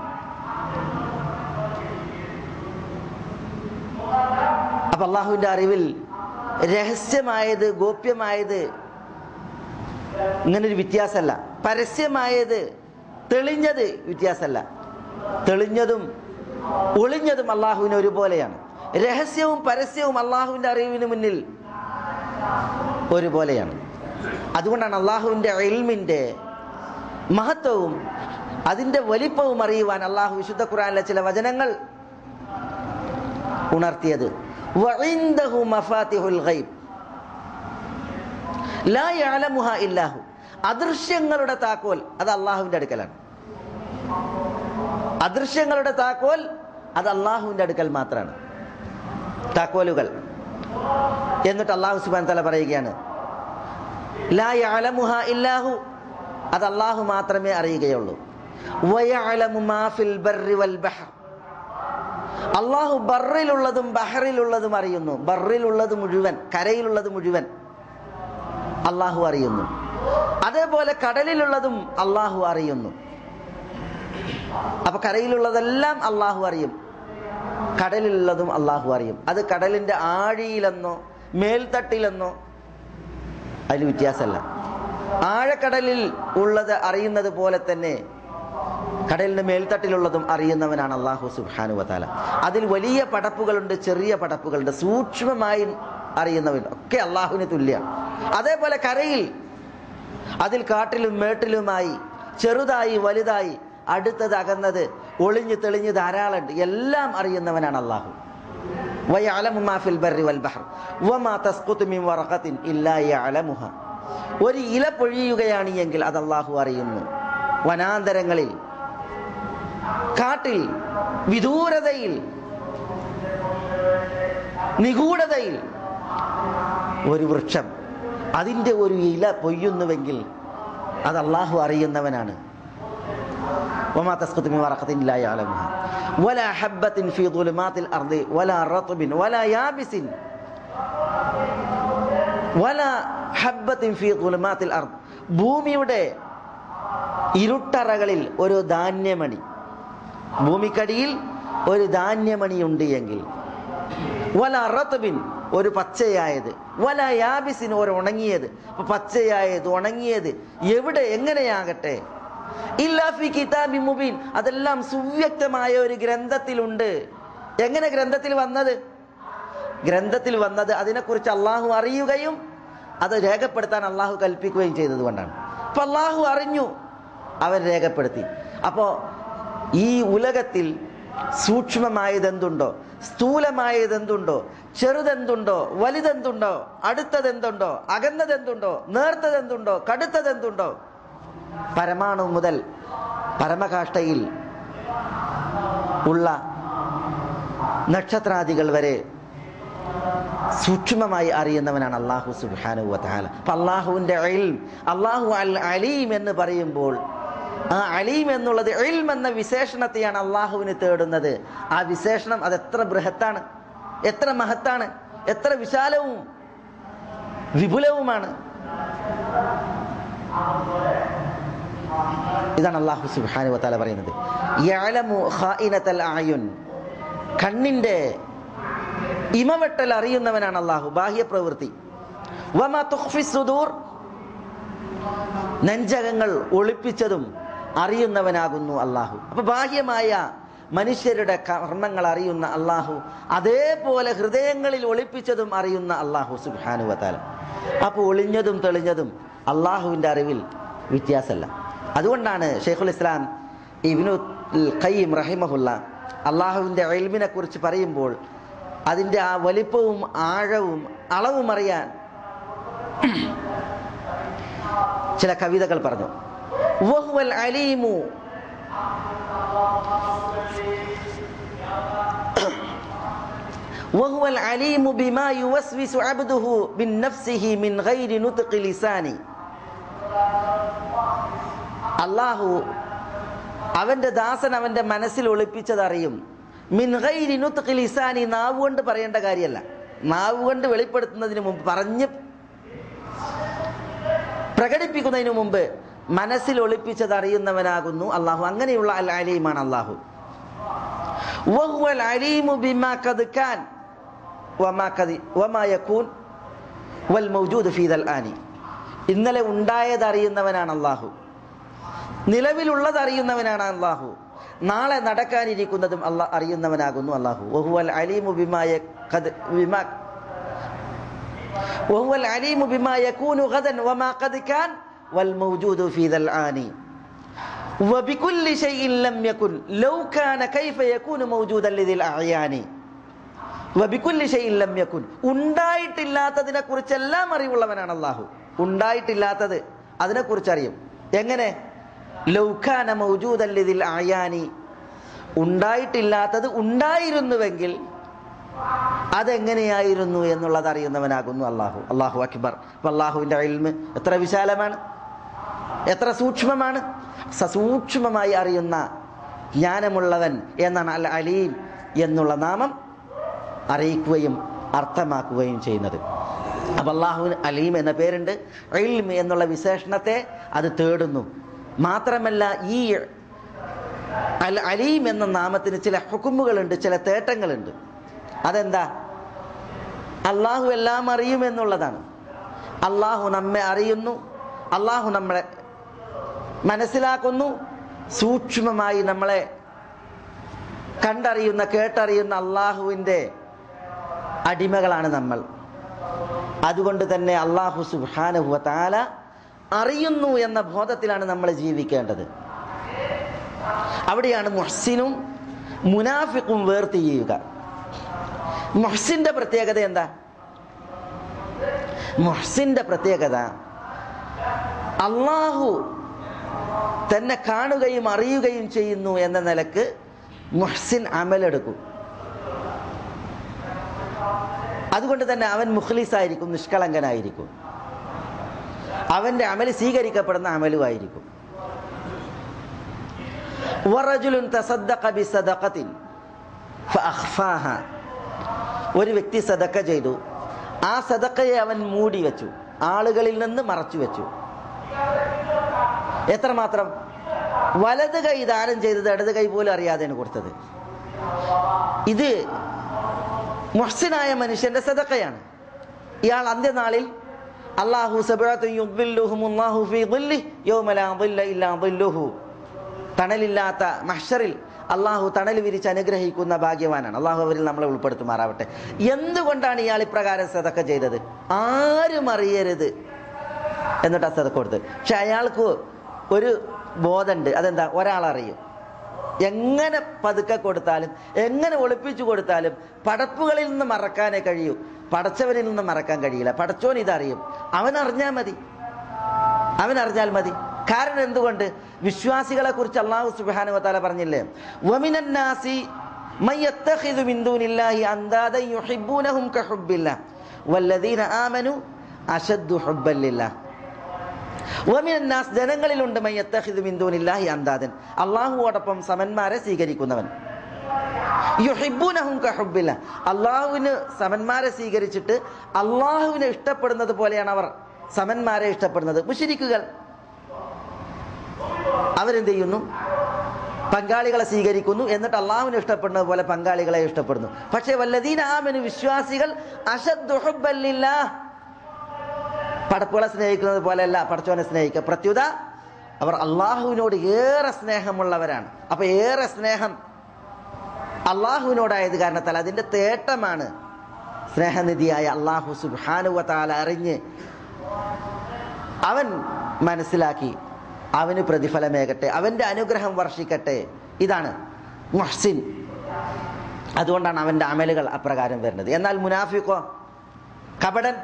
അപ്പൊ അള്ളാഹുവിന്റെ അറിവിൽ രഹസ്യമായത് ഗോപ്യമായത് ഇങ്ങനൊരു വ്യത്യാസമല്ല. പരസ്യമായത് തെളിഞ്ഞത് വ്യത്യാസമല്ല. തെളിഞ്ഞതും ഒളിഞ്ഞതും അള്ളാഹുവിന് ഒരുപോലെയാണ്. രഹസ്യവും പരസ്യവും അള്ളാഹുവിന്റെ അറിവിന് മുന്നിൽ ഒരുപോലെയാണ്. അതുകൊണ്ടാണ് അള്ളാഹുവിന്റെ ഇൽമിന്റെ മഹത്വവും അതിന്റെ വലിപ്പവും അറിയുവാൻ അള്ളാഹു വിശുദ്ധ ഖുർആനിലെ ചില വചനങ്ങൾ ഉണർത്തിയത്. വഇൻദഹു മഫാത്തിഹുൽ ഗൈബ് ലാ യഅലമുഹാ ഇല്ലാഹു, അദൃശ്യങ്ങളുടെ താക്കോൽ അത് അള്ളാഹുവിന്റെ അടുക്കലാണ്. അദൃശ്യങ്ങളുടെ താക്കോൽ അത് അള്ളാഹുവിന്റെ അടുക്കൽ മാത്രമാണ്. താക്കോലുകൾ. എന്നിട്ട് അള്ളാഹു സുബ്ഹാനഹു വ തആല പറയുകയാണ്, ലാ യഅലമുഹാ ഇല്ലാഹു, അത് അള്ളാഹു മാത്രമേ അറിയുകയുള്ളൂ. വയഅലമു മാ ഫിൽ ബർരി വൽ ബഹർ, അള്ളാഹു ബർറിലുള്ളതും ബഹറിലുള്ളതും അറിയുന്നു. ബർറിലുള്ളത് മുഴുവൻ, കരയിലുള്ളത് മുഴുവൻ അള്ളാഹു അറിയുന്നു. അതേപോലെ കടലിലുള്ളതും അള്ളാഹു അറിയുന്നു. അപ്പൊ കരയിലുള്ളതെല്ലാം അള്ളാഹു അറിയും, കടലിലുള്ളതും അള്ളാഹു അറിയും. അത് കടലിന്റെ ആഴിയിലെന്നോ മേൽത്തട്ടിലെന്നോ അതിൽ വ്യത്യാസമല്ല. ആഴക്കടലിൽ ഉള്ളത് അറിയുന്നത് പോലെ തന്നെ കടലിന്റെ മേൽത്തട്ടിലുള്ളതും അറിയുന്നവനാണ് അള്ളാഹു സുബ്ഹാനഹു വ തആല. അതിൽ വലിയ പടപ്പുകളുണ്ട്, ചെറിയ പടപ്പുകളുണ്ട്, സൂക്ഷ്മമായി അറിയുന്നവൻ ഒക്കെ അള്ളാഹുവിന് തുല്യമാണ്. അതേപോലെ കരയിൽ അതിൽ കാട്ടിലും മേട്ടിലുമായി ചെറുതായി വലുതായി അടുത്തത് അകന്നത് ഒളിഞ്ഞു തെളിഞ്ഞ് ധാരാളമുണ്ട്. എല്ലാം അറിയുന്നവനാണ് അള്ളാഹു. വയഅലമു മാ ഫിൽ ബർരി വൽ ബഹർ വമാ തസ്ഖുതു മിൻ വറഖത്തിൻ ഇല്ലാ യഅലമുഹാ, ഒരു ഇല പൊഴിയുകയാണ് എങ്കിൽ അത് അള്ളാഹു അറിയുന്നു. വനാന്തരങ്ങളിൽ, കാട്ടിൽ, വിദൂരതയിൽ, നിഗൂഢതയിൽ ഒരു വൃക്ഷം അതിൻ്റെ ഒരു ഇല പൊയ്യുന്നുവെങ്കിൽ അത് അള്ളാഹു അറിയുന്നവനാണ്. വമാ തസ്ഖുതു മിൻ വറഖത്തിൻ ഇല്ലാ യഅലമുഹാ വലാ ഹബ്ബത്തിൻ ഫീ ദുലുമാത്തിൽ അർദി വലാ റത്ബിൻ വലാ യാബിസിൻ വലാ ഹബ്ബത്തിൻ ഫീ ദുലുമാത്തിൽ അർദ്, ഭൂമിയുടെ ഇരുട്ടറകളിൽ ഒരു ധാന്യമണി, ഭൂമിക്കടിയിൽ ഒരു ധാന്യമണി ഉണ്ട് എങ്കിൽ, വലാ റത്ബിൻ ഒരു പച്ചയായത്, വലാ യാബിസിൻ ഒരു ഉണങ്ങിയത്. അപ്പൊ പച്ചയായത് ഉണങ്ങിയത് എവിടെ എങ്ങനെയാകട്ടെ, ഇല്ലാ ഫീ കിതാബിൻ മുബീൻ, അതെല്ലാം സുവ്യക്തമായ ഒരു ഗ്രന്ഥത്തിലുണ്ട്. എങ്ങനെ ഗ്രന്ഥത്തിൽ വന്നത്? ഗ്രന്ഥത്തിൽ വന്നത് അതിനെക്കുറിച്ച് അള്ളാഹു അറിയുകയും അത് രേഖപ്പെടുത്താൻ അള്ളാഹു കൽപ്പിക്കുകയും ചെയ്തത് കൊണ്ടാണ്. അപ്പൊ അള്ളാഹു അറിഞ്ഞു, അവൻ രേഖപ്പെടുത്തി. അപ്പോ ഈ ഉലകത്തിൽ സൂക്ഷ്മമായതെന്തുണ്ടോ, സ്ഥൂലമായതെന്തുണ്ടോ, ചെറുതെന്തുണ്ടോ, വലുതെന്തുണ്ടോ, അടുത്തതെന്തുണ്ടോ, അകന്നതെന്തുണ്ടോ, നേർത്തതെന്തുണ്ടോ, കടുത്തതെന്തുണ്ടോ, പരമാണു മുതൽ പരമകാഷ്ഠയിൽ ഉള്ള നക്ഷത്രാദികൾ വരെ സൂക്ഷ്മമായി അറിയുന്നവനാണ് അള്ളാഹു സുബ്ഹാനഹു വ തആല. അപ്പൊ അള്ളാഹുവിന്റെ ഇൽം, അള്ളാഹു അൽ അലീം എന്ന് പറയുമ്പോൾ ആ അലീം എന്നുള്ളത് ഇൽം എന്ന വിശേഷണത്തെയാണ് അള്ളാഹുവിന് തേടുന്നത്. ആ വിശേഷണം അത് എത്ര ബൃഹത്താണ്, എത്ര മഹത്താണ്, എത്ര വിശാലവും വിപുലവുമാണ്. ഇതാണ് അള്ളാഹു സുബ്ഹാനഹു വ തആല പറയുന്നത്. യഅലമു ഖായിനത്തൽ അയുൻ, കണ്ണിന്റെ ഇമവെട്ടൽ അറിയുന്നവനാണ് അള്ളാഹു, ബാഹ്യ പ്രവൃത്തി. വമാ തുഖ്ഫി സുദൂർ, നെഞ്ചകങ്ങൾ ഒളിപ്പിച്ചതും അറിയുന്നവനാകുന്നു അല്ലാഹു. അപ്പൊ ബാഹ്യമായ മനുഷ്യരുടെ കർമ്മങ്ങൾ അറിയുന്ന അല്ലാഹു, അതേപോലെ ഹൃദയങ്ങളിൽ ഒളിപ്പിച്ചതും അറിയുന്ന അല്ലാഹു സുബ്ഹാനഹു വ തആല. അപ്പോൾ ഒളിഞ്ഞതും തെളിഞ്ഞതും അല്ലാഹുവിൻ്റെ അറിവിൽ വ്യത്യാസമല്ല. അതുകൊണ്ടാണ് ശൈഖുൽ ഇസ്ലാം ഇബ്നുൽ ഖയ്യിം റഹിമഹുല്ല അല്ലാഹുവിൻ്റെ ഇൽമിനെ കുറിച്ച് പറയുമ്പോൾ അതിൻ്റെ ആ വലിപ്പവും ആഴവും അളവും അറിയാൻ ചില കവിതകൾ പറഞ്ഞു. വഹുവൽ അലീമു വഹുവൽ അലീമു ബിമാ യുവസ്വിസു അബ്ദുഹു ബിൻ നഫ്സിഹി മിൻ ഗൈരി നുത്ഖി ലിസാനി. അല്ലാഹു അവൻ്റെ ദാസൻ അവൻ്റെ മനസ്സിൽ ഒളിപ്പിച്ചതറിയും. മിൻ ഗൈരി നുത്ഖി ലിസാനി, നാവ് കൊണ്ട് പറയേണ്ട കാര്യമല്ല, നാവ് കൊണ്ട് വെളിപ്പെടുത്തുന്നതിന് മുമ്പ്, പറഞ്ഞ് പ്രകടിപ്പിക്കുന്നതിന് മുമ്പ് മനസ്സിൽ ഒളിപ്പിച്ചത് അറിയുന്നവനാകുന്നു അല്ലാഹു. അങ്ങനെയുള്ള അൽ അലീമാണ് അല്ലാഹു. വഹുവൽ അലീമു ബിമാ ഖദ് കാൻ വമാ യകൂൻ വൽ മൗജൂദ് ഫീ ദൽ ആനി. ഇന്നലെ ഉണ്ടായത് അറിയുന്നവനാണ് അല്ലാഹു, നിലവിലുള്ളത് അറിയുന്നവനാണ് അല്ലാഹു, നാളെ നടക്കാനിരിക്കുന്നതും അറിയുന്നവനാകുന്നു അല്ലാഹു. വഹുവൽ അലീമു ബിമാ യകൂനു ഗദൻ വമാ ഖദ് കാൻ വൽ മൗജൂദു ഫീ ദൽ ആനി വബികുല്ലി ശൈഇൻ ലം യകുൻ ലൗ കാന കൈഫ യകൂനു മൗജൂദൻ ലിദിൽ അഅയാനി. വബികുല്ലി ശൈഇൻ ലം യകുൻ, ഉണ്ടായിട്ടില്ലാത്തതിനെ കുറിച്ചെല്ലാം അറിവുള്ളവനാണ് അല്ലാഹു. ഉണ്ടായിട്ടില്ലാത്തത് അതിനെക്കുറിച്ച് അറിയും. എങ്ങനെ? ലൗ കാന മൗജൂദൻ ലിദിൽ അഅയാനി, ഉണ്ടായിട്ടില്ലാത്തത് ഉണ്ടായിരുന്നുവെങ്കിൽ അതെങ്ങനെയായിരുന്നു എന്നുള്ളത് അറിയുന്നവനാകുന്നു അല്ലാഹു. അല്ലാഹു അക്ബർ. അല്ലാഹുവിൻ്റെ ഇൽമ് എത്ര വിശാലമാണ്, എത്ര സൂക്ഷ്മമാണ്. സസൂക്ഷ്മമായി അറിയുന്ന ജ്ഞാനമുള്ളവൻ എന്നാണ് അൽ അലീം എന്നുള്ള നാമം അറിയിക്കുകയും അർത്ഥമാക്കുകയും ചെയ്യുന്നത്. അപ്പം അല്ലാഹുവിന് അലീം എന്ന പേരുണ്ട്. ഇൽമ് എന്നുള്ള വിശേഷണത്തെ അത് തേടുന്നു. മാത്രമല്ല ഈ അൽ അലീം എന്ന നാമത്തിന് ചില ഹുക്കുമുകളുണ്ട്, ചില തേട്ടങ്ങളുണ്ട്. അതെന്താ? അല്ലാഹു എല്ലാം അറിയുമെന്നുള്ളതാണ്. അല്ലാഹു നമ്മെ അറിയുന്നു, അല്ലാഹു നമ്മളെ മനസ്സിലാക്കുന്നു, സൂക്ഷ്മമായി നമ്മളെ കണ്ടറിയുന്ന കേട്ടറിയുന്ന അല്ലാഹുവിൻ്റെ അടിമകളാണ് നമ്മൾ. അതുകൊണ്ട് തന്നെ അല്ലാഹു സുബ്ഹാനഹു വ തആല അറിയുന്നു എന്ന ബോധത്തിലാണ് നമ്മൾ ജീവിക്കേണ്ടത്. അവിടെയാണ് മുഹ്സിനും മുനാഫിഖും വേർതിരിയുക. മുഹ്സിന്റെ പ്രത്യേകത എന്താ? മുഹ്സിന്റെ പ്രത്യേകത അല്ലാഹു തന്നെ കാണുകയും അറിയുകയും ചെയ്യുന്നു എന്ന നിലക്ക് മുഹ്സിൻ അമലെടുക്കും. അതുകൊണ്ട് തന്നെ അവൻ മുഖ്ലിസായിരിക്കും, നിഷ്കളങ്കനായിരിക്കും. അവൻ്റെ അമല് സ്വീകരിക്കപ്പെടുന്ന അമലുമായിരിക്കും. വറജുലുൻ തസദ്ദഖ ബിസദഖത്തിൻ ഫഅഖ്ഫാഹ, ഒരു വ്യക്തി സദഖ ചെയ്തു, ആ സദഖയെ അവൻ മൂടി വെച്ചു, ആളുകളിൽ നിന്ന് മറച്ചു വെച്ചു. എത്രമാത്രം? വലത് കൈ ദാനം ചെയ്തത് ഇടത് കൈ പോലും അറിയാതെയാണ് കൊടുത്തത്. ഇത് മുഹ്സിനായ മനുഷ്യന്റെ സദഖയാണ്. ഇയാൾ അന്ത്യനാളിൽ അല്ലാഹു സബഅത്തുൻ യുദ്ദില്ലുഹുമുല്ലാഹു ഫീ ദില്ലിഹി യൗമ ലാ ദില്ല ഇല്ലാ ദില്ലുഹു, തണലില്ലാത്ത മഹ്ശറിൽ അള്ളാഹു തണൽ വിരിച്ച് അനുഗ്രഹിക്കുന്ന ഭാഗ്യവാനാണ്. അള്ളാഹു അവരിൽ നമ്മളെ ഉൾപ്പെടുത്തുമാറാവട്ടെ. എന്തുകൊണ്ടാണ് ഇയാൾ ഇപ്രകാരം സദഖ ചെയ്തത്? ആരും അറിയരുത് എന്നിട്ട് ആ സദഖ കൊടുത്തത്. പക്ഷെ അയാൾക്ക് ഒരു ബോധമുണ്ട്. അതെന്താ? ഒരാളറിയും. എങ്ങനെ പതുക്കെ കൊടുത്താലും എങ്ങനെ ഒളിപ്പിച്ചു കൊടുത്താലും പടപ്പുകളിൽ നിന്ന് മറക്കാനേ കഴിയൂ, പടച്ചവനിൽ നിന്ന് മറക്കാൻ കഴിയില്ല. പടച്ചോൻ ഇതറിയും, അവനറിഞ്ഞാൽ മതി, അവനറിഞ്ഞാൽ മതി. കാരണം എന്തുകൊണ്ട്? വിശ്വാസികളെ കുറിച്ച് അല്ലാഹു സുബ്ഹാനഹു വ തആല പറഞ്ഞില്ലേ, വമിനൻ നാസി മയ്യത്തഖിദു മിൻ ദൂനില്ലാഹി അൻദാദൻ യുഹിബ്ബൂനഹും കഹുബ്ബില്ലാഹ് വല്ലദീന ആമനു അശദ്ദു ഹുബ്ബൻ ലില്ലാഹ്. വമിനൻ നാസ്, ജനങ്ങളിലുണ്ട്, മയ്യത്തഖിദു മിൻ ദൂനില്ലാഹി അൻദാദൻ, അല്ലാഹുവോടൊപ്പം സമന്മാരെ സ്വീകരിക്കുന്നവൻ. യുഹിബ്ബൂനഹും കഹുബ്ബില്ലാഹ്, അല്ലാഹുവിന് സമന്മാരെ സ്വീകരിച്ചിട്ട് അല്ലാഹുവിനെ ഇഷ്ടപ്പെടുന്നത് പോലെയാണ് അവർ സമന്മാരെ ഇഷ്ടപ്പെടുന്നത്. മുശ്രിക്കുകൾ അവരെന്ത് ചെയ്യുന്നു? പങ്കാളികളെ സ്വീകരിക്കുന്നു, എന്നിട്ട് അള്ളാഹുവിനെ ഇഷ്ടപ്പെടുന്നത് പോലെ പങ്കാളികളെ ഇഷ്ടപ്പെടുന്നു. പക്ഷേ വല്ലദീന ആമനു, വിശ്വാസികൾ, അശദ്ദു ഹുബ്ബൻ ലില്ലാഹ്, പടപ്പുകളെ സ്നേഹിക്കുന്നത് പോലെയല്ല പടച്ചവനെ സ്നേഹിക്കുക. പ്രത്യുത അവർ അള്ളാഹുവിനോട് ഏറെ സ്നേഹമുള്ളവരാണ്. അപ്പൊ ഏറെ സ്നേഹം അള്ളാഹുവിനോടായത് കാരണത്താൽ അതിൻ്റെ തേട്ടമാണ് സ്നേഹനിധിയായ അള്ളാഹു സുബ്ഹാനഹു വ തആല അറിഞ്ഞ് അവൻ മനസ്സിലാക്കി അവന് പ്രതിഫലമേകട്ടെ, അവൻ്റെ അനുഗ്രഹം വർഷിക്കട്ടെ. ഇതാണ് മുഹ്സിൻ. അതുകൊണ്ടാണ് അവൻ്റെ അമലുകൾ അപ്രകാരം വരുന്നത്. എന്നാൽ മുനാഫിഖോ, കപടൻ,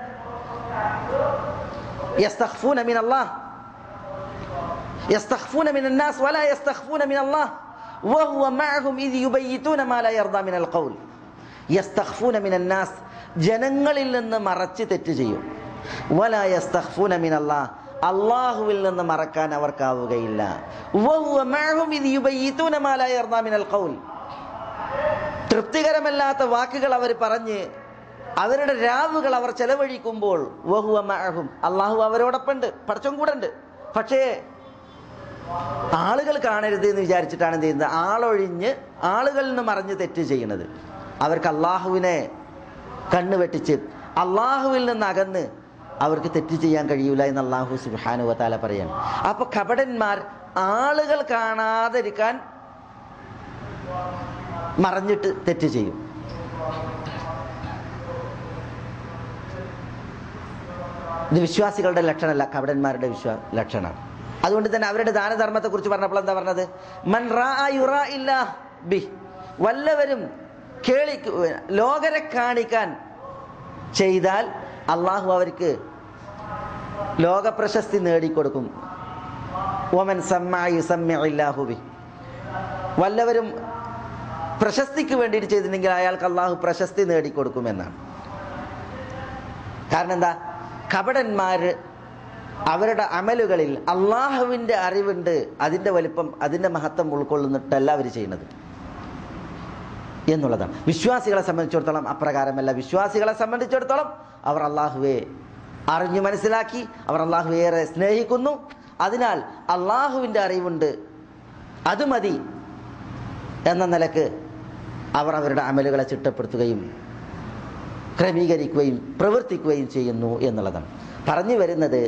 യസ്തഖ്ഫൂന മിനല്ലാഹ് യസ്തഖ്ഫൂന മിനന്നാസ് വലാ യസ്തഖ്ഫൂന മിനല്ലാഹ് വഹുവ മഅഹും ഇദ് യുബയ്യിതൂന മാ ലാ യർദാ മിനൽ ഖൗൽ. യസ്തഖ്ഫൂന മിനന്നാസ്, ജനങ്ങളിൽ നിന്ന് മറച്ച് തെറ്റ് ചെയ്യും. വലാ യസ്തഖ്ഫൂന മിനല്ലാഹ്, അള്ളാഹുവിൽ നിന്ന് മറക്കാൻ അവർക്കാവുകയില്ല. വഹുവ മഅഹും ഇദ് യുബയ്യിതൂന മാ ലാ യർദാ മിനൽ ഖൗൽ, തൃപ്തികരമല്ലാത്ത വാക്കുകൾ അവർ പറഞ്ഞ് അവരുടെ രാവുകൾ അവർ ചെലവഴിക്കുമ്പോൾ വഹുവ മഅഹും, അള്ളാഹു അവരോടൊപ്പമുണ്ട്, പടച്ചോൻ കൂടെ ഉണ്ട്. പക്ഷേ ആളുകൾ കാണരുത് എന്ന് വിചാരിച്ചിട്ടാണ് എന്ത് ചെയ്യുന്നത്? ആളൊഴിഞ്ഞ് ആളുകളിൽ നിന്ന് മറഞ്ഞ് തെറ്റ് ചെയ്യുന്നത്. അവർക്ക് അള്ളാഹുവിനെ കണ്ണുവെട്ടിച്ച് അള്ളാഹുവിൽ നിന്ന് അകന്ന് അവർക്ക് തെറ്റ് ചെയ്യാൻ കഴിയൂല എന്ന് അള്ളാഹു സുബ്ഹാനഹു വ തആല പറയാണ്. അപ്പൊ കപടന്മാർ ആളുകൾ കാണാതിരിക്കാൻ മറഞ്ഞിട്ട് തെറ്റ് ചെയ്യും. ഇത് വിശ്വാസികളുടെ ലക്ഷണമല്ല, കപടന്മാരുടെ ലക്ഷണമാണ്. അതുകൊണ്ട് തന്നെ അവരുടെ ദാനധർമ്മത്തെ കുറിച്ച് പറഞ്ഞപ്പോൾ എന്താ പറഞ്ഞത്? മൻ റാഅ യുറാഇല്ലാഹ് ബിഹി, വല്ലവരും ലോകരെ കാണിക്കാൻ ചെയ്താൽ അള്ളാഹു അവർക്ക് ലോക പ്രശസ്തി നേടിക്കൊടുക്കും. വമൻ സമ്മഅ യുസമ്മിഉല്ലാഹു ബിഹി, വല്ലവരും പ്രശസ്തിക്ക് വേണ്ടിയിട്ട് ചെയ്തിട്ടുണ്ടെങ്കിൽ അയാൾക്ക് അള്ളാഹു പ്രശസ്തി നേടിക്കൊടുക്കുമെന്നാണ്. കാരണം എന്താ? കപടന്മാർ അവരുടെ അമലുകളിൽ അള്ളാഹുവിൻ്റെ അറിവുണ്ട്, അതിൻ്റെ വലിപ്പം അതിൻ്റെ മഹത്വം ഉൾക്കൊള്ളുന്നിട്ടല്ല അവർ ചെയ്യുന്നത് എന്നുള്ളതാണ്. വിശ്വാസികളെ സംബന്ധിച്ചിടത്തോളം അപ്രകാരമല്ല. വിശ്വാസികളെ സംബന്ധിച്ചിടത്തോളം അവർ അള്ളാഹുവെ അറിഞ്ഞു മനസ്സിലാക്കി, അവർ അള്ളാഹുവെ ഏറെ സ്നേഹിക്കുന്നു. അതിനാൽ അള്ളാഹുവിൻ്റെ അറിവുണ്ട്, അത് മതി എന്ന നിലക്ക് അവർ അവരുടെ അമലുകളെ ചിട്ടപ്പെടുത്തുകയും ക്രമീകരിക്കുകയും പ്രവർത്തിക്കുകയും ചെയ്യുന്നു എന്നുള്ളതാണ്. പറഞ്ഞു വരുന്നത്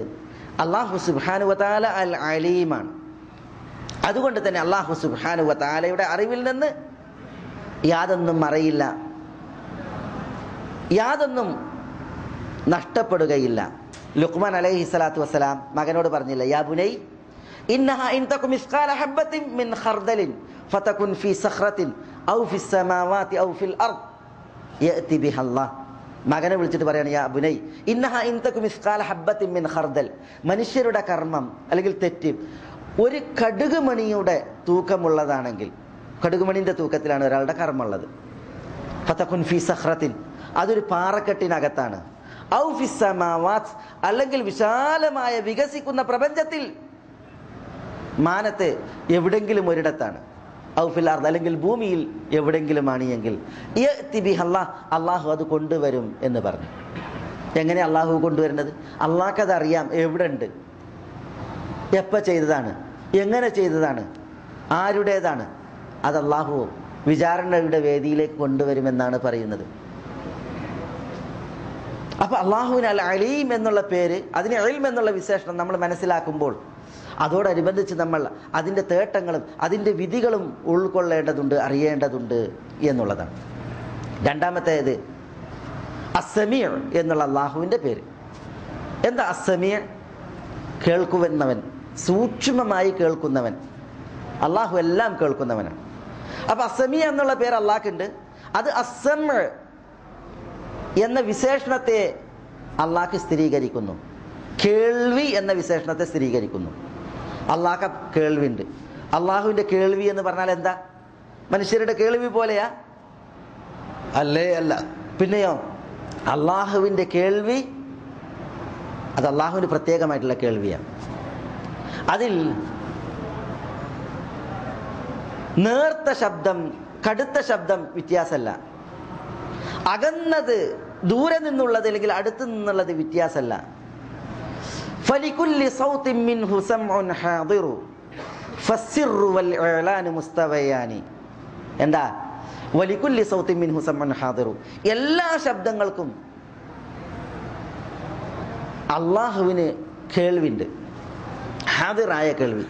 അല്ലാഹു സുബ്ഹാനഹു വ തആല അൽ അലീമാണ്. അതുകൊണ്ട് തന്നെ അല്ലാഹു സുബ്ഹാനഹു വ തആലയുടെ അറിവിൽ നിന്ന് യാതൊന്നും മറയില്ല, യാതൊന്നും നഷ്ടപ്പെടുകയില്ല. ലുഖ്മാൻ അലൈഹി സ്വലാത്തു വസ്സലാം മകനോട് പറഞ്ഞില്ല, യാ ബുനൈ ഇന്നഹാ ഇൻ തകു മിസ്ഖാല ഹബ്ബത്തിൻ മിൻ ഖർദലിൻ ഫതകുൻ ഫീ സഖറത്തിൻ ഔ ഫിസ് സമാവാതി ഔ ഫിൽ അർദ് യഅതി ബിഹല്ലാഹ്. മകനെ വിളിച്ചിട്ട് പറയാണ്, യാ ബുനൈ ഇന്നഹാ ഇൻ തകു മിസ്ഖാല ഹബ്ബത്തിൻ മിൻ ഖർദൽ, മനുഷ്യരുടെ കർമ്മം അല്ലെങ്കിൽ തെറ്റ് ഒരു കടുക് മണിയുടെ തൂക്കമുള്ളതാണെങ്കിൽ, കടുകുമണിന്റെ തൂക്കത്തിലാണ് ഒരാളുടെ കർമ്മമുള്ളത്. ഫതകുൻ ഫീ സഖറത്തിൻ, അതൊരു പാറക്കെട്ടിനകത്താണ്. ഔ ഫിസ് സമാവാത്, അല്ലെങ്കിൽ വിശാലമായ വികസിക്കുന്ന പ്രപഞ്ചത്തിൽ മാനത്ത് എവിടെങ്കിലും ഒരിടത്താണ്. ഔ ഫിൽ അർദ്, അല്ലെങ്കിൽ ഭൂമിയിൽ എവിടെങ്കിലുമാണ് എങ്കിൽ യഅതി ബിഹല്ലാഹ്, അള്ളാഹു അത് കൊണ്ടുവരും എന്ന് പറഞ്ഞു. എങ്ങനെ അള്ളാഹു കൊണ്ടുവരുന്നത്? അള്ളാഹ്ക്കത് അറിയാം എവിടെ ഉണ്ട്, എപ്പോൾ ചെയ്തതാണ്, എങ്ങനെ ചെയ്തതാണ്, ആരുടേതാണ്. അത് അള്ളാഹു വിചാരണയുടെ വേദിയിലേക്ക് കൊണ്ടുവരുമെന്നാണ് പറയുന്നത്. അപ്പൊ അള്ളാഹുവിന് അൽ അലീം എന്നുള്ള പേര്, അതിന് ഇൽം എന്നുള്ള വിശേഷണം നമ്മൾ മനസ്സിലാക്കുമ്പോൾ അതോടനുബന്ധിച്ച് നമ്മൾ അതിൻ്റെ തേട്ടങ്ങളും അതിൻ്റെ വിധികളും ഉൾക്കൊള്ളേണ്ടതുണ്ട്, അറിയേണ്ടതുണ്ട് എന്നുള്ളതാണ്. രണ്ടാമത്തേത് അസ്സമീഅ് എന്നുള്ള അള്ളാഹുവിൻ്റെ പേര്. എന്താ അസ്സമീഅ്? കേൾക്കുന്നവൻ, സൂക്ഷ്മമായി കേൾക്കുന്നവൻ. അള്ളാഹു എല്ലാം കേൾക്കുന്നവനാണ്. അപ്പൊ അസ്സമീഅ് എന്നുള്ള പേര് അള്ളാഹ്ക്കുണ്ട്. അത് അസ്സമഅ് എന്ന വിശേഷണത്തെ അള്ളാഹ്ക്ക് സ്ഥിരീകരിക്കുന്നു, കേൾവി എന്ന വിശേഷണത്തെ സ്ഥിരീകരിക്കുന്നു. അള്ളാഹ് കേൾവിയുണ്ട്. അള്ളാഹുവിൻ്റെ കേൾവി എന്ന് പറഞ്ഞാൽ എന്താ? മനുഷ്യരുടെ കേൾവി പോലെയാ? അല്ലേ? അല്ല. പിന്നെയോ അള്ളാഹുവിൻ്റെ കേൾവി അത് അള്ളാഹുവിന് പ്രത്യേകമായിട്ടുള്ള കേൾവിയാണ്. അതിൽ നേർത്ത ശബ്ദം, കടുത്ത ശബ്ദം വ്യത്യാസമല്ല. അകന്നത്, ദൂരെ നിന്നുള്ളത് അല്ലെങ്കിൽ അടുത്ത് നിന്നുള്ളത് വ്യത്യാസമല്ല. ഫലികുല്ലി സൗത്തിൻ മിൻഹു സമഉൻ ഹാദിറു ഫസ്സിറു വൽ ഇഅ്ലാനു മുസ്തവയാനി. എന്താ? വലികുല്ലി സൗത്തിൻ മിൻഹു സമഉൻ ഹാദിറു, എല്ലാ ശബ്ദങ്ങൾക്കും അള്ളാഹുവിന് കേൾവിണ്ട്, ഹാദിറായ കേൾവി.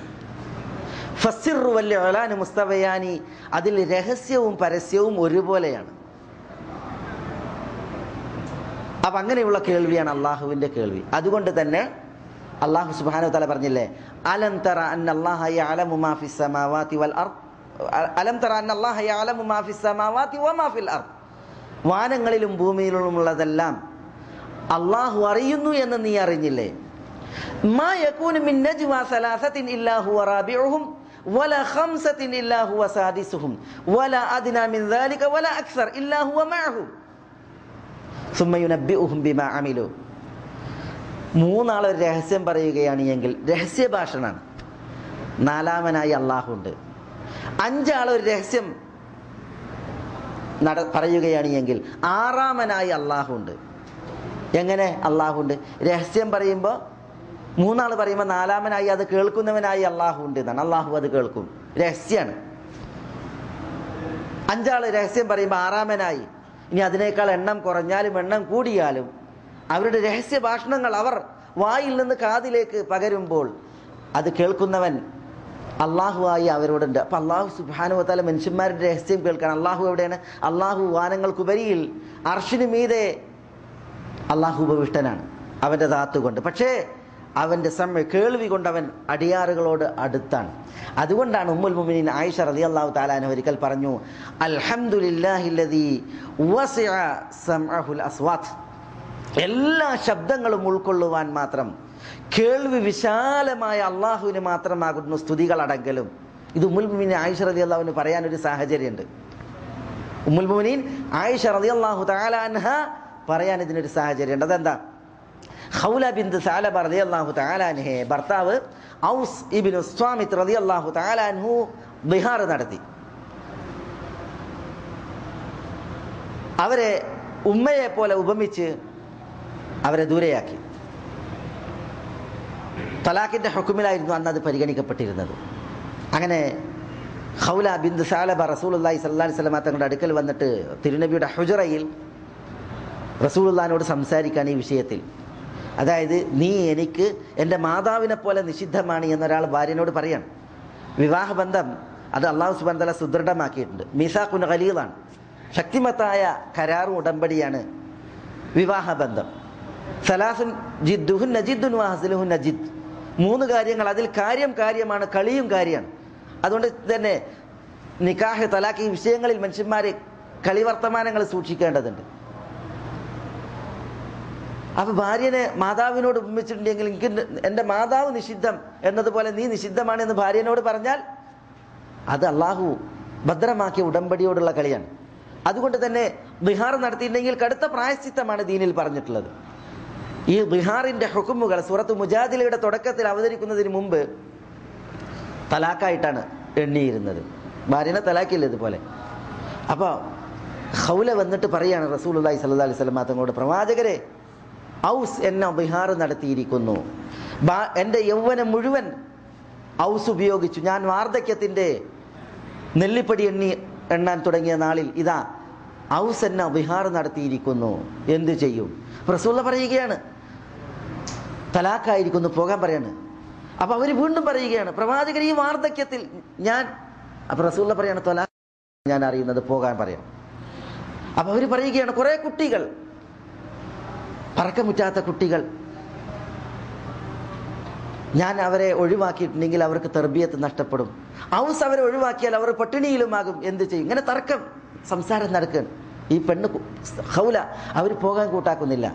ഫസ്സിറു വൽ ഇഅ്ലാനു മുസ്തവയാനി, അതിൽ രഹസ്യവും പരസ്യവും ഒരുപോലെയാണ്. അപ്പം അങ്ങനെയുള്ള കേൾവിയാണ് അള്ളാഹുവിൻ്റെ കേൾവി. അതുകൊണ്ട് തന്നെ അള്ളാഹു സുബ്ഹാനഹു വ തആല പറഞ്ഞില്ലേ, അലം തറ അന്നല്ലാഹ യഅലമു മാ ഫിസ് സമാവാതി വൽ അർദ്, അലം തറ അന്നല്ലാഹ യഅലമു മാ ഫിസ് സമാവാതി വമാ ഫിൽ അർദ്, വാനങ്ങളിലും ഭൂമിയിലുമുള്ളതെല്ലാം അള്ളാഹു അറിയുന്നു എന്ന് നീ അറിഞ്ഞില്ലേ? മാ യകൂനു മിൻ നജ്വാ സലാസത്തിൻ ഇല്ലാ ഹുവ റാബിഉഹും വലാ ഖംസത്തിൻ ഇല്ലാ ഹുവ സാദിസുഹും വലാ അദ്നാ മിൻ ദാലിക വലാ അക്സർ ഇല്ലാ ഹുവ മഅഹും സുമ്മ യുനബ്ബിഉഹും ബിമാ അമിലു. മൂന്നാളൊരു രഹസ്യം പറയുകയാണ് എങ്കിൽ രഹസ്യ ഭാഷണാണ്, നാലാമനായി അള്ളാഹുണ്ട്. അഞ്ചാളൊരു രഹസ്യം പറയുകയാണ് എങ്കിൽ ആറാമനായി അള്ളാഹുണ്ട്. എങ്ങനെ അള്ളാഹുണ്ട്? രഹസ്യം പറയുമ്പോൾ മൂന്നാൾ പറയുമ്പോൾ നാലാമനായി അത് കേൾക്കുന്നവനായി അള്ളാഹുണ്ട് എന്നാണ്. അള്ളാഹു അത് കേൾക്കും, രഹസ്യമാണ്. അഞ്ചാൾ രഹസ്യം പറയുമ്പോൾ ആറാമനായി. ഇനി അതിനേക്കാൾ എണ്ണം കുറഞ്ഞാലും എണ്ണം കൂടിയാലും അവരുടെ രഹസ്യ ഭാഷണങ്ങൾ അവർ വായിൽ നിന്ന് കാതിലേക്ക് പകരുമ്പോൾ അത് കേൾക്കുന്നവൻ അള്ളാഹുവായി അവരോടുണ്ട്. അപ്പം അള്ളാഹു സുബ്ഹാനഹു വ തആല മനുഷ്യന്മാരുടെ രഹസ്യം കേൾക്കാൻ അള്ളാഹു എവിടെയാണ്? അള്ളാഹു വാനങ്ങൾക്കുപരിയിൽ അർശിന് മീതെ അള്ളാഹു ഉപവിഷ്ടനാണ് അവൻ്റെ ദാത്ത് കൊണ്ട്. പക്ഷേ അവൻ്റെ കേൾവി കൊണ്ട് അവൻ അടിയാറുകളോട് അടുത്താണ്. അതുകൊണ്ടാണ് ഉമ്മുൽ മുഅ്മിനീൻ ആയിഷ റളിയല്ലാഹു തആല അൻഹ ഒരിക്കൽ പറഞ്ഞു, അൽഹംദുലില്ലാഹില്ലദീ വസിഅ സമഅഹുൽ അസ്വാത്ത്, എല്ലാ ശബ്ദങ്ങളും ഉൾക്കൊള്ളുവാൻ മാത്രം കേൾവി വിശാലമായ അള്ളാഹുവിന് മാത്രമാകുന്നു സ്തുതികൾ അടങ്കലും. ഇത് ഉമ്മുൽ മുഅ്മിനീൻ ആയിഷ റളിയല്ലാഹു അൻഹ പറയാനൊരു സാഹചര്യമുണ്ട്. ഉമ്മുൽ മുഅ്മിനീൻ ആയിഷ റളിയല്ലാഹു തആല അൻഹ പറയാൻ ഇതിനൊരു സാഹചര്യമുണ്ട്. അതെന്താ? ഖൗല ബിൻത് സഅലബ റളിയല്ലാഹു തആല അൻഹ ഭർത്താവ് ഔസ് ഇബ്നു സ്വാമിത് റളിയല്ലാഹു തആല അൻഹു ദിഹാർ നടത്തി. അവരെ ഉമ്മയെ പോലെ ഉപമിച്ച് അവരെ ദൂരെയാക്കി. തലാഖിന്റെ ഹുക്മിലായിരുന്നു അന്ന് അത് പരിഗണിക്കപ്പെട്ടിരുന്നത്. അങ്ങനെ ഖൗല ബിൻത് സഅലബ റസൂലുള്ളാഹി സ്വല്ലല്ലാഹി അലൈഹി വസല്ലം തങ്ങളുടെ അടുക്കൽ വന്നിട്ട് തിരുനബിയുടെ ഹുജറയിൽ റസൂലുള്ളാഹിനോട് സംസാരിക്കാൻ ഈ വിഷയത്തിൽ, അതായത് നീ എനിക്ക് എൻ്റെ മാതാവിനെ പോലെ നിഷിദ്ധമാണ് എന്നൊരാൾ ഭാര്യനോട് പറയാണ്. വിവാഹബന്ധം അത് അള്ളാഹു സുബ്ഹാനഹു വ തആല സുദൃഢമാക്കിയിട്ടുണ്ട്. മീസാഖുൻ ഖലീലാണ്, ശക്തിമത്തായ കരാറും ഉടമ്പടിയാണ് വിവാഹബന്ധം. സലാസുൻ ജിദ്ദുഹുന്ന ജിദ്ദുൻ വഹസ്ലുഹുന്ന ജിദ്, മൂന്ന് കാര്യങ്ങൾ, അതിൽ കാര്യമാണ്, കളിയും കാര്യമാണ്. അതുകൊണ്ട് തന്നെ നിക്കാഹ്, തലാഖ് ഈ വിഷയങ്ങളിൽ മനുഷ്യന്മാർ കളിവർത്തമാനങ്ങൾ സൂക്ഷിക്കേണ്ടതുണ്ട്. അപ്പൊ ഭാര്യനെ മാതാവിനോട് ഉപമിച്ചിട്ടുണ്ടെങ്കിൽ എനിക്ക് എൻ്റെ മാതാവ് നിഷിദ്ധം എന്നതുപോലെ നീ നിഷിദ്ധമാണ് എന്ന് ഭാര്യനോട് പറഞ്ഞാൽ അത് അള്ളാഹു ഭദ്രമാക്കിയ ഉടമ്പടിയോടുള്ള കളിയാണ്. അതുകൊണ്ട് തന്നെ ദിഹാർ നടത്തിയിട്ടുണ്ടെങ്കിൽ കടുത്ത പ്രായശ്ചിത്തമാണ് ദീനിൽ പറഞ്ഞിട്ടുള്ളത്. ഈ ദിഹാറിന്റെ ഹുക്കുമുകൾ സൂറത്ത് മുജാദിലയുടെ തുടക്കത്തിൽ അവതരിക്കുന്നതിന് മുമ്പ് തലാഖായിട്ടാണ് എണ്ണിയിരുന്നത്. ഭാര്യനെ തലാഖില്ല ഇതുപോലെ. അപ്പോൾ ഖൗല വന്നിട്ട് പറയാണ് റസൂലുള്ളാഹി സ്വല്ലല്ലാഹി അലൈഹി വസല്ലം തങ്ങളോട്, പ്രവാചകരെ, ഔസ് എന്നെ ദിഹാർ നടത്തിയിരിക്കുന്നു. എൻ്റെ യൗവനം മുഴുവൻ ഔസ് ഉപയോഗിച്ചു. ഞാൻ വാർദ്ധക്യത്തിൻ്റെ നെല്ലിപ്പടി എണ്ണാൻ തുടങ്ങിയ നാളിൽ ഇതാ ഔസ് എന്നെ ദിഹാർ നടത്തിയിരിക്കുന്നു, എന്തു ചെയ്യും? റസൂലുള്ള പറയുകയാണ് തലാഖായിരിക്കുന്നു, പോകാൻ പറയാണ്. അപ്പൊ അവർ വീണ്ടും പറയുകയാണ്, പ്രവാചകർ ഈ വാർദ്ധക്യത്തിൽ ഞാൻ, അപ്പൊ റസൂലുള്ള പറയാണ് തലാഖ് ഞാൻ അറിയുന്നത്, പോകാൻ പറയാം. അപ്പൊ അവർ പറയുകയാണ്, കുറെ കുട്ടികൾ, പറക്കമുറ്റാത്ത കുട്ടികൾ, ഞാൻ അവരെ ഒഴിവാക്കിയിട്ടുണ്ടെങ്കിൽ അവർക്ക് തർബിയത്ത് നഷ്ടപ്പെടും. ഔസ് അവരെ ഒഴിവാക്കിയാൽ അവർ പട്ടിണിയിലുമാകും, എന്ത് ചെയ്യും? ഇങ്ങനെ തർക്കം, സംസാരം നടക്കുകയാണ്. ഈ പെണ്ണ് ഖൗല അവർ പോകാൻ കൂട്ടാക്കുന്നില്ല.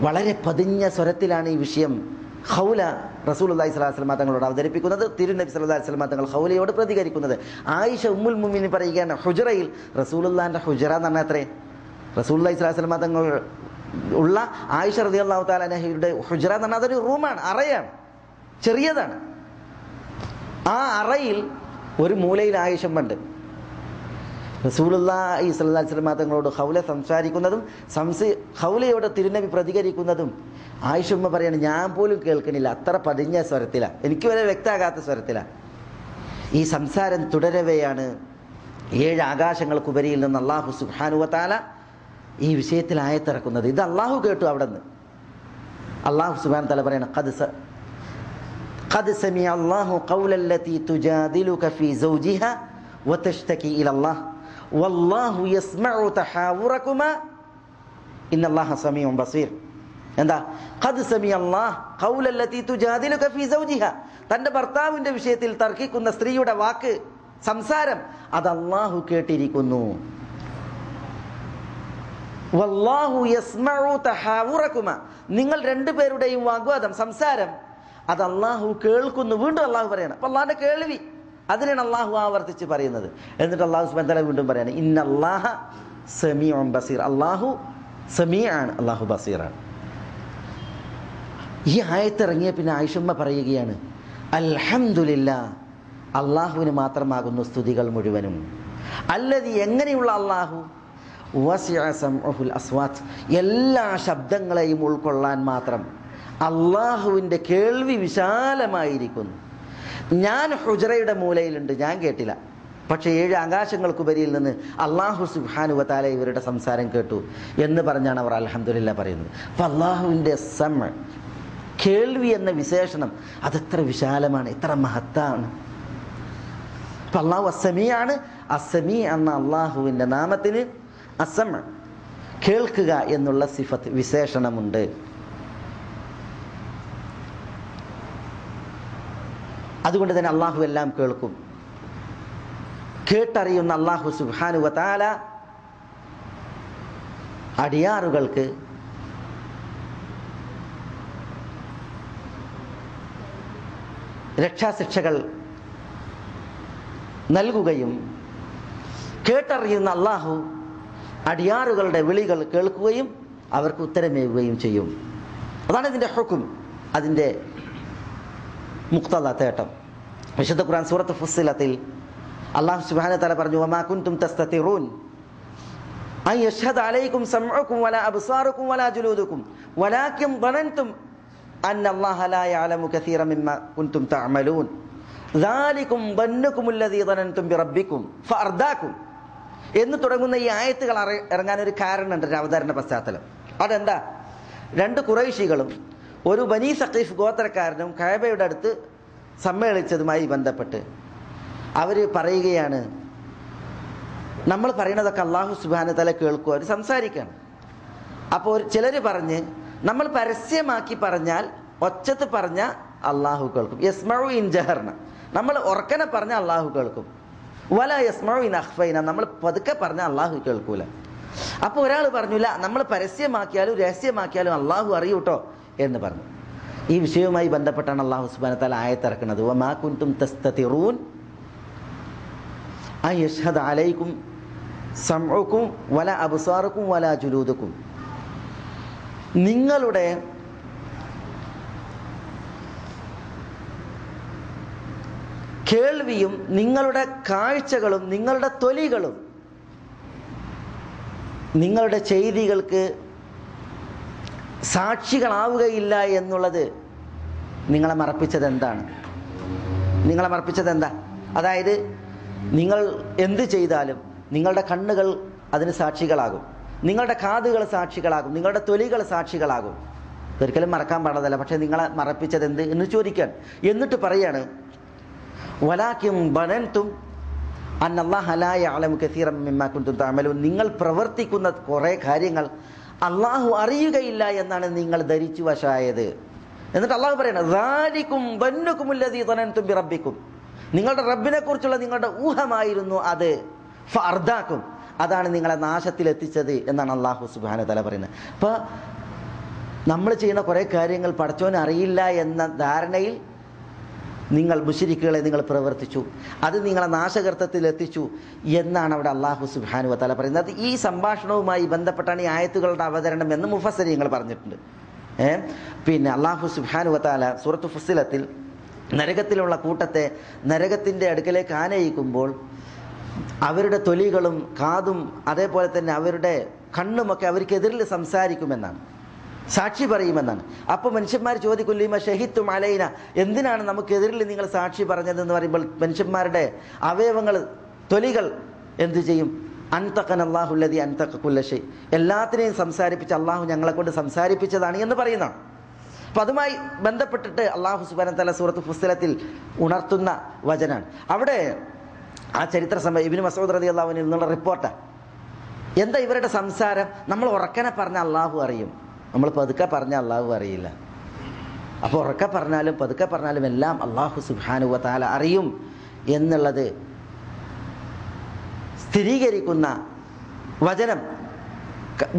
വളരെ പതിഞ്ഞ സ്വരത്തിലാണ് ഈ വിഷയം ഖൗല റസൂലുള്ളാഹി സ്വല്ലല്ലാഹി അലൈഹി വസല്ലം തങ്ങളോട് അവതരിപ്പിക്കുന്നത്. തിരുനബി സ്വല്ലല്ലാഹി അലൈഹി വസല്ലം തങ്ങൾ ഖൗലയോട് പ്രതികരിക്കുന്നത്. ആയിഷ ഉമ്മുൽ മുഅ്മിനീൻ പറയുകയാണ്, ഹുജറയിൽ, റസൂലുള്ളാഹിന്റെ ഹുജറ എന്ന് പറഞ്ഞാൽ എത്രേ? റസൂലുള്ളാഹി സ്വല്ലല്ലാഹി അലൈഹി വസല്ലം തങ്ങൾ ഉള്ള ആയിഷ റളിയല്ലാഹു തആല അൻഹയുടെ ഹുജറ എന്ന് പറഞ്ഞാൽ അതൊരു റൂമാണ്, അറയാണ്, ചെറിയതാണ്. ആ അറയിൽ ഒരു മൂലയിൽ ആയിഷമുണ്ട്. റസൂലുള്ളാഹി സ്വല്ലല്ലാഹി അലൈഹി വസല്ലം തങ്ങളോട് ഖൗല സംസാരിക്കുന്നതും ഖൗലയോട് തിരുനബി പ്രതികരിക്കുന്നതും ആയിഷമ്മ പറയാണ്, ഞാൻ പോലും കേൾക്കണില്ല, അത്ര പതിഞ്ഞ സ്വരത്തിലാണ്, എനിക്ക് വരെ വ്യക്തമാകാത്ത സ്വരത്തിലാണ്. ഈ സംസാരം തുടരവെയാണ് 7 ആകാശങ്ങൾക്കുപരിയിൽ നിന്ന് അല്ലാഹു സുബ്ഹാനഹു വ തആല ഈ വിഷയത്തിൽ ആയത്തിറക്കുന്നത്. ഇത് അള്ളാഹു കേട്ടു അവിടെ നിന്ന്. അല്ലാഹു സുബ്ഹാനഹു വ തആല പറയണം ഖദ് സമിഅ അല്ലാഹു ഖൗലല്ലതി തുജാദിലുക ഫീ സൗജിഹാ വതഷ്തകി ഇലല്ലാഹ് വല്ലാഹു യസ്മഉ തഹാവുറകുമാ ഇന്നല്ലാഹ സമീഉൻ ബസീർ. എന്താ? ഖദ് സമിഅ അല്ലാഹു ഖൗലല്ലതി തുജാദിലുക ഫീ സൗജിഹാ, തൻ്റെ ഭർത്താവിൻ്റെ വിഷയത്തിൽ തർക്കിക്കുന്ന സ്ത്രീയുടെ വാക്ക്, സംസാരം, അത് അല്ലാഹു കേട്ടിരിക്കുന്നു. വല്ലാഹു യസ്മഉ തഹാവുറകുമാ, നിങ്ങൾ രണ്ടുപേരുടെയും വാഗ്വാദം, സംസാരം, അത് അല്ലാഹു കേൾക്കുന്നു. വീണ്ടും അല്ലാഹു പറയണം. അപ്പോൾ അല്ലാഹുവിൻ്റെ കേൾവി, അതിനാണ് അല്ലാഹു ആവർത്തിച്ച് പറയുന്നത്. എന്നിട്ട് അല്ലാഹു സുബ്ഹാനഹു വ തആല വീണ്ടും പറയാണ്, ഇന്നല്ലാഹ സമീഉൻ ബസീർ. അല്ലാഹു സമീഅാണ്, അല്ലാഹു ബസീറാണ്. ഈ ആയത്ത് ഇറങ്ങിയ പിന്നെ ആയിഷമ്മ പറയുകയാണ്, അൽഹംദുലില്ലാഹ്, അല്ലാഹുവിന് മാത്രമാകുന്നു സ്തുതികൾ മുഴുവനും. അല്ലദി, എങ്ങനെയുള്ള അല്ലാഹു, വസിഅ സംഉഹുൽ അസ്വാത്ത്, എല്ലാ ശബ്ദങ്ങളെയും ഉൾക്കൊള്ളാൻ മാത്രം അല്ലാഹുവിൻ്റെ കേൾവി വിശാലമായിരിക്കുന്നു. ഞാൻ ഹുജറയുടെ മൂലയിലുണ്ട്, ഞാൻ കേട്ടില്ല, പക്ഷേ 7 ആകാശങ്ങൾക്കുപരിയിൽ നിന്ന് അല്ലാഹു സുബ്ഹാനഹു വ തആല ഇവരുടെ സംസാരം കേട്ടു എന്ന് പറഞ്ഞാണ് അവർ അൽഹംദുലില്ലാഹ് പറയുന്നത്. അപ്പോൾ അല്ലാഹുവിൻ്റെ സമഅ്, കേൾവി എന്ന വിശേഷണം അതെത്ര വിശാലമാണ്, എത്ര മഹത്താണ്. അപ്പം അല്ലാഹു അസ്സമീഅാണ്. അസ്സമീ എന്ന അല്ലാഹുവിൻ്റെ നാമത്തിന് അസ്സമഅ്, കേൾക്കുക എന്നുള്ള സിഫത്ത്, വിശേഷണമുണ്ട്. അതുകൊണ്ട് തന്നെ അല്ലാഹു എല്ലാം കേൾക്കും. കേട്ടറിയുന്ന അല്ലാഹു സുബ്ഹാനഹു വ തആല അടിയാറുകൾക്ക് രക്ഷാശിക്ഷകൾ നൽകുകയും കേട്ടറിയുന്ന അല്ലാഹു അടിയാറുകളുടെ വിളികൾ കേൾക്കുകയും അവർക്ക് ഉത്തരമേകുകയും ചെയ്യും. അതാണ് ഇതിൻ്റെ ഹുക്ം, അതിൻ്റെ മുഖ്തദ, തേട്ടം. വിശുദ്ധ ഖുർആൻ സൂറത്ത് ഫുസ്സിലത്തിൽ അല്ലാഹു സുബ്ഹാനഹു വ തആല പറഞ്ഞു, വമാ കുൻതും തസ്തതിറൂൻ അൻ യശ്ഹദ അലൈക്കും സമഉകും വലാ അബ്സാറുകും വലാ ജുലൂദുകും വലാകിൻ ظننتم അന്ന അല്ലാഹ ലാ യഅലമു കസീറൻ മിമ്മാ കുൻതും തഅമലൂൻ ദാലികും ظنكم الذي ظننتم بربكم فأرداكم എന്ന് തുടങ്ങുന്ന ഈ ആയത്തുകൾ ഇറങ്ങാൻ ഒരു കാരണമുണ്ട്, ഒരു അവതരണ പശ്ചാത്തലം. അതെന്താ? 2 ഖുറൈശികളും ഒരു ബനീ സഖീഫ് ഗോത്രക്കാരനും കഅബയുടെ അടുത്ത് സമ്മേളിച്ചതുമായി ബന്ധപ്പെട്ട് അവർ പറയുകയാണ്, നമ്മൾ പറയുന്നതൊക്കെ അല്ലാഹു സുബ്ഹാനഹു വ തആല കേൾക്കുക, അവർ സംസാരിക്കുകയാണ്. അപ്പോൾ ചിലർ പറഞ്ഞ്, നമ്മൾ പരസ്യമാക്കി പറഞ്ഞാൽ, ഒച്ചത്ത് പറഞ്ഞാൽ അല്ലാഹു കേൾക്കും. യസ്മഉ ഇൻ ജഹർന, നമ്മൾ ഉറക്കനെ പറഞ്ഞാൽ അല്ലാഹു കേൾക്കും. വല യസ്മഉ ഇൻ അഖ്ഫൈന, നമ്മൾ പതുക്കെ പറഞ്ഞാൽ അല്ലാഹു കേൾക്കൂല. അപ്പോൾ ഒരാൾ പറഞ്ഞില്ല, നമ്മൾ പരസ്യമാക്കിയാലും രഹസ്യമാക്കിയാലും അല്ലാഹു അറിയൂട്ടോ എന്ന് പറഞ്ഞു. ഈ വിഷയവുമായി ബന്ധപ്പെട്ടാണ് അല്ലാഹു സുബ്ഹാനഹു വ തആല ആയത്ത് ഇറക്കുന്നത്. വമാ കുൻതും തസ്തതിറൂൻ അൻ യശ്ഹദ അലൈക്കും സമഉകും വലാ അബ്സാറുകും വലാ ജുലൂദുകും, നിങ്ങളുടെ കേൾവിയും നിങ്ങളുടെ കാഴ്ചകളും നിങ്ങളുടെ തൊലികളും നിങ്ങളുടെ ചെയ്തികൾക്ക് സാക്ഷികളാവുകയില്ല എന്നുള്ളത് നിങ്ങളെ മറപ്പിച്ചത് എന്താണ്? നിങ്ങളെ മറപ്പിച്ചത് എന്താ? അതായത് നിങ്ങൾ എന്ത് ചെയ്താലും നിങ്ങളുടെ കണ്ണുകൾ അതിന് സാക്ഷികളാകും, നിങ്ങളുടെ കാതുകൾ സാക്ഷികളാകും, നിങ്ങളുടെ തൊലികൾ സാക്ഷികളാകും. ഒരിക്കലും മറക്കാൻ പാടില്ല. പക്ഷെ നിങ്ങളെ മറപ്പിച്ചത് എന്ത് എന്ന് ചോദിക്കാൻ. എന്നിട്ട് പറയാണ്, വലാകിൻ ബനൻതും അന്നല്ലാഹ ലാ യഅലമു കസീറൻ മിമ്മാ കുൻതും തഅമലൂൻ, നിങ്ങൾ പ്രവർത്തിക്കുന്ന കുറേ കാര്യങ്ങൾ അല്ലാഹു അറിയുകയില്ല എന്നാണ് നിങ്ങൾ ധരിച്ചു വശായത്. എന്നിട്ട് അല്ലാഹു പറയണം, ദാലികും ദന്നുകുമുല്ലദീ ദനൻതും ബിറബ്ബിക്കും, നിങ്ങളുടെ റബ്ബിനെ കുറിച്ചുള്ള നിങ്ങളുടെ ഊഹമായിരുന്നു അത്. ഫഅർദാക്കും, അതാണ് നിങ്ങളെ നാശത്തിലെത്തിച്ചത് എന്നാണ് അല്ലാഹു സുബ്ഹാനഹു വ തആല പറയുന്നത്. അപ്പോൾ നമ്മൾ ചെയ്യുന്ന കുറേ കാര്യങ്ങൾ പടച്ചോനെ അറിയില്ല എന്ന ധാരണയിൽ നിങ്ങൾ മുശ്രിക്കുകളെ നിങ്ങൾ പ്രവർത്തിച്ചു, അത് നിങ്ങളെ നാശകർത്തത്തിലെത്തിച്ചു എന്നാണ് അവിടെ അല്ലാഹു സുബ്ഹാനഹു വ തആല പറയുന്നത്. ഈ സംഭാഷണവുമായി ബന്ധപ്പെട്ടാണ് ഈ ആയത്തുകളുടെ അവതരണം എന്ന് മുഫസ്സിരീങ്ങൾ പറഞ്ഞിട്ടുണ്ട്. പിന്നെ അല്ലാഹു സുബ്ഹാനഹു വ തആല സൂറത്തു ഫുസ്സിലത്തിൽ നരകത്തിലുള്ള കൂട്ടത്തെ നരകത്തിൻ്റെ അടുക്കലേക്ക് ആനയിക്കുമ്പോൾ അവരുടെ തൊലികളും കാതും അതേപോലെ തന്നെ അവരുടെ കണ്ണുമൊക്കെ അവർക്കെതിരിൽ സംസാരിക്കുമെന്നാണ്, സാക്ഷി പറയുമെന്നാണ്. അപ്പോൾ മനുഷ്യന്മാർ ചോദിക്കും, ലിമ ഷഹിത്തും അലൈന, എന്തിനാണ് നമുക്കെതിരിൽ നിങ്ങൾ സാക്ഷി പറഞ്ഞതെന്ന് പറയുമ്പോൾ മനുഷ്യന്മാരുടെ അവയവങ്ങൾ, തൊലികൾ എന്തു ചെയ്യും? അൻതഖന അല്ലാഹുല്ലദീ അൻതഖ കുല്ല ഷൈ, എല്ലാത്തിനെയും സംസാരിപ്പിച്ച അള്ളാഹു ഞങ്ങളെ കൊണ്ട് സംസാരിപ്പിച്ചതാണ് എന്ന് പറയുന്നതാണ്. അപ്പം അതുമായി ബന്ധപ്പെട്ടിട്ട് അള്ളാഹു സുബ്ഹാനഹു വ തആല സൂറത്ത് ഫുസ്സിലത്തിൽ ഉണർത്തുന്ന വചനാണ്. അവിടെ ആ ചരിത്ര സമയം ഇബ്നു മസ്ഊദ് റളിയല്ലാഹു അൻഹു എന്നുള്ള റിപ്പോർട്ടാണ്. എന്താ ഇവരുടെ സംസാരം? നമ്മൾ ഉറക്കനെ പറഞ്ഞ അള്ളാഹു അറിയും, നമ്മൾ പതുക്കെ പറഞ്ഞ അള്ളാഹു അറിയില്ല. അപ്പോൾ ഉറക്കെ പറഞ്ഞാലും പതുക്കെ പറഞ്ഞാലും എല്ലാം അള്ളാഹു സുബ്ഹാനഹു വ തആല അറിയും എന്നുള്ളത് സ്ഥിരീകരിക്കുന്ന വചനം.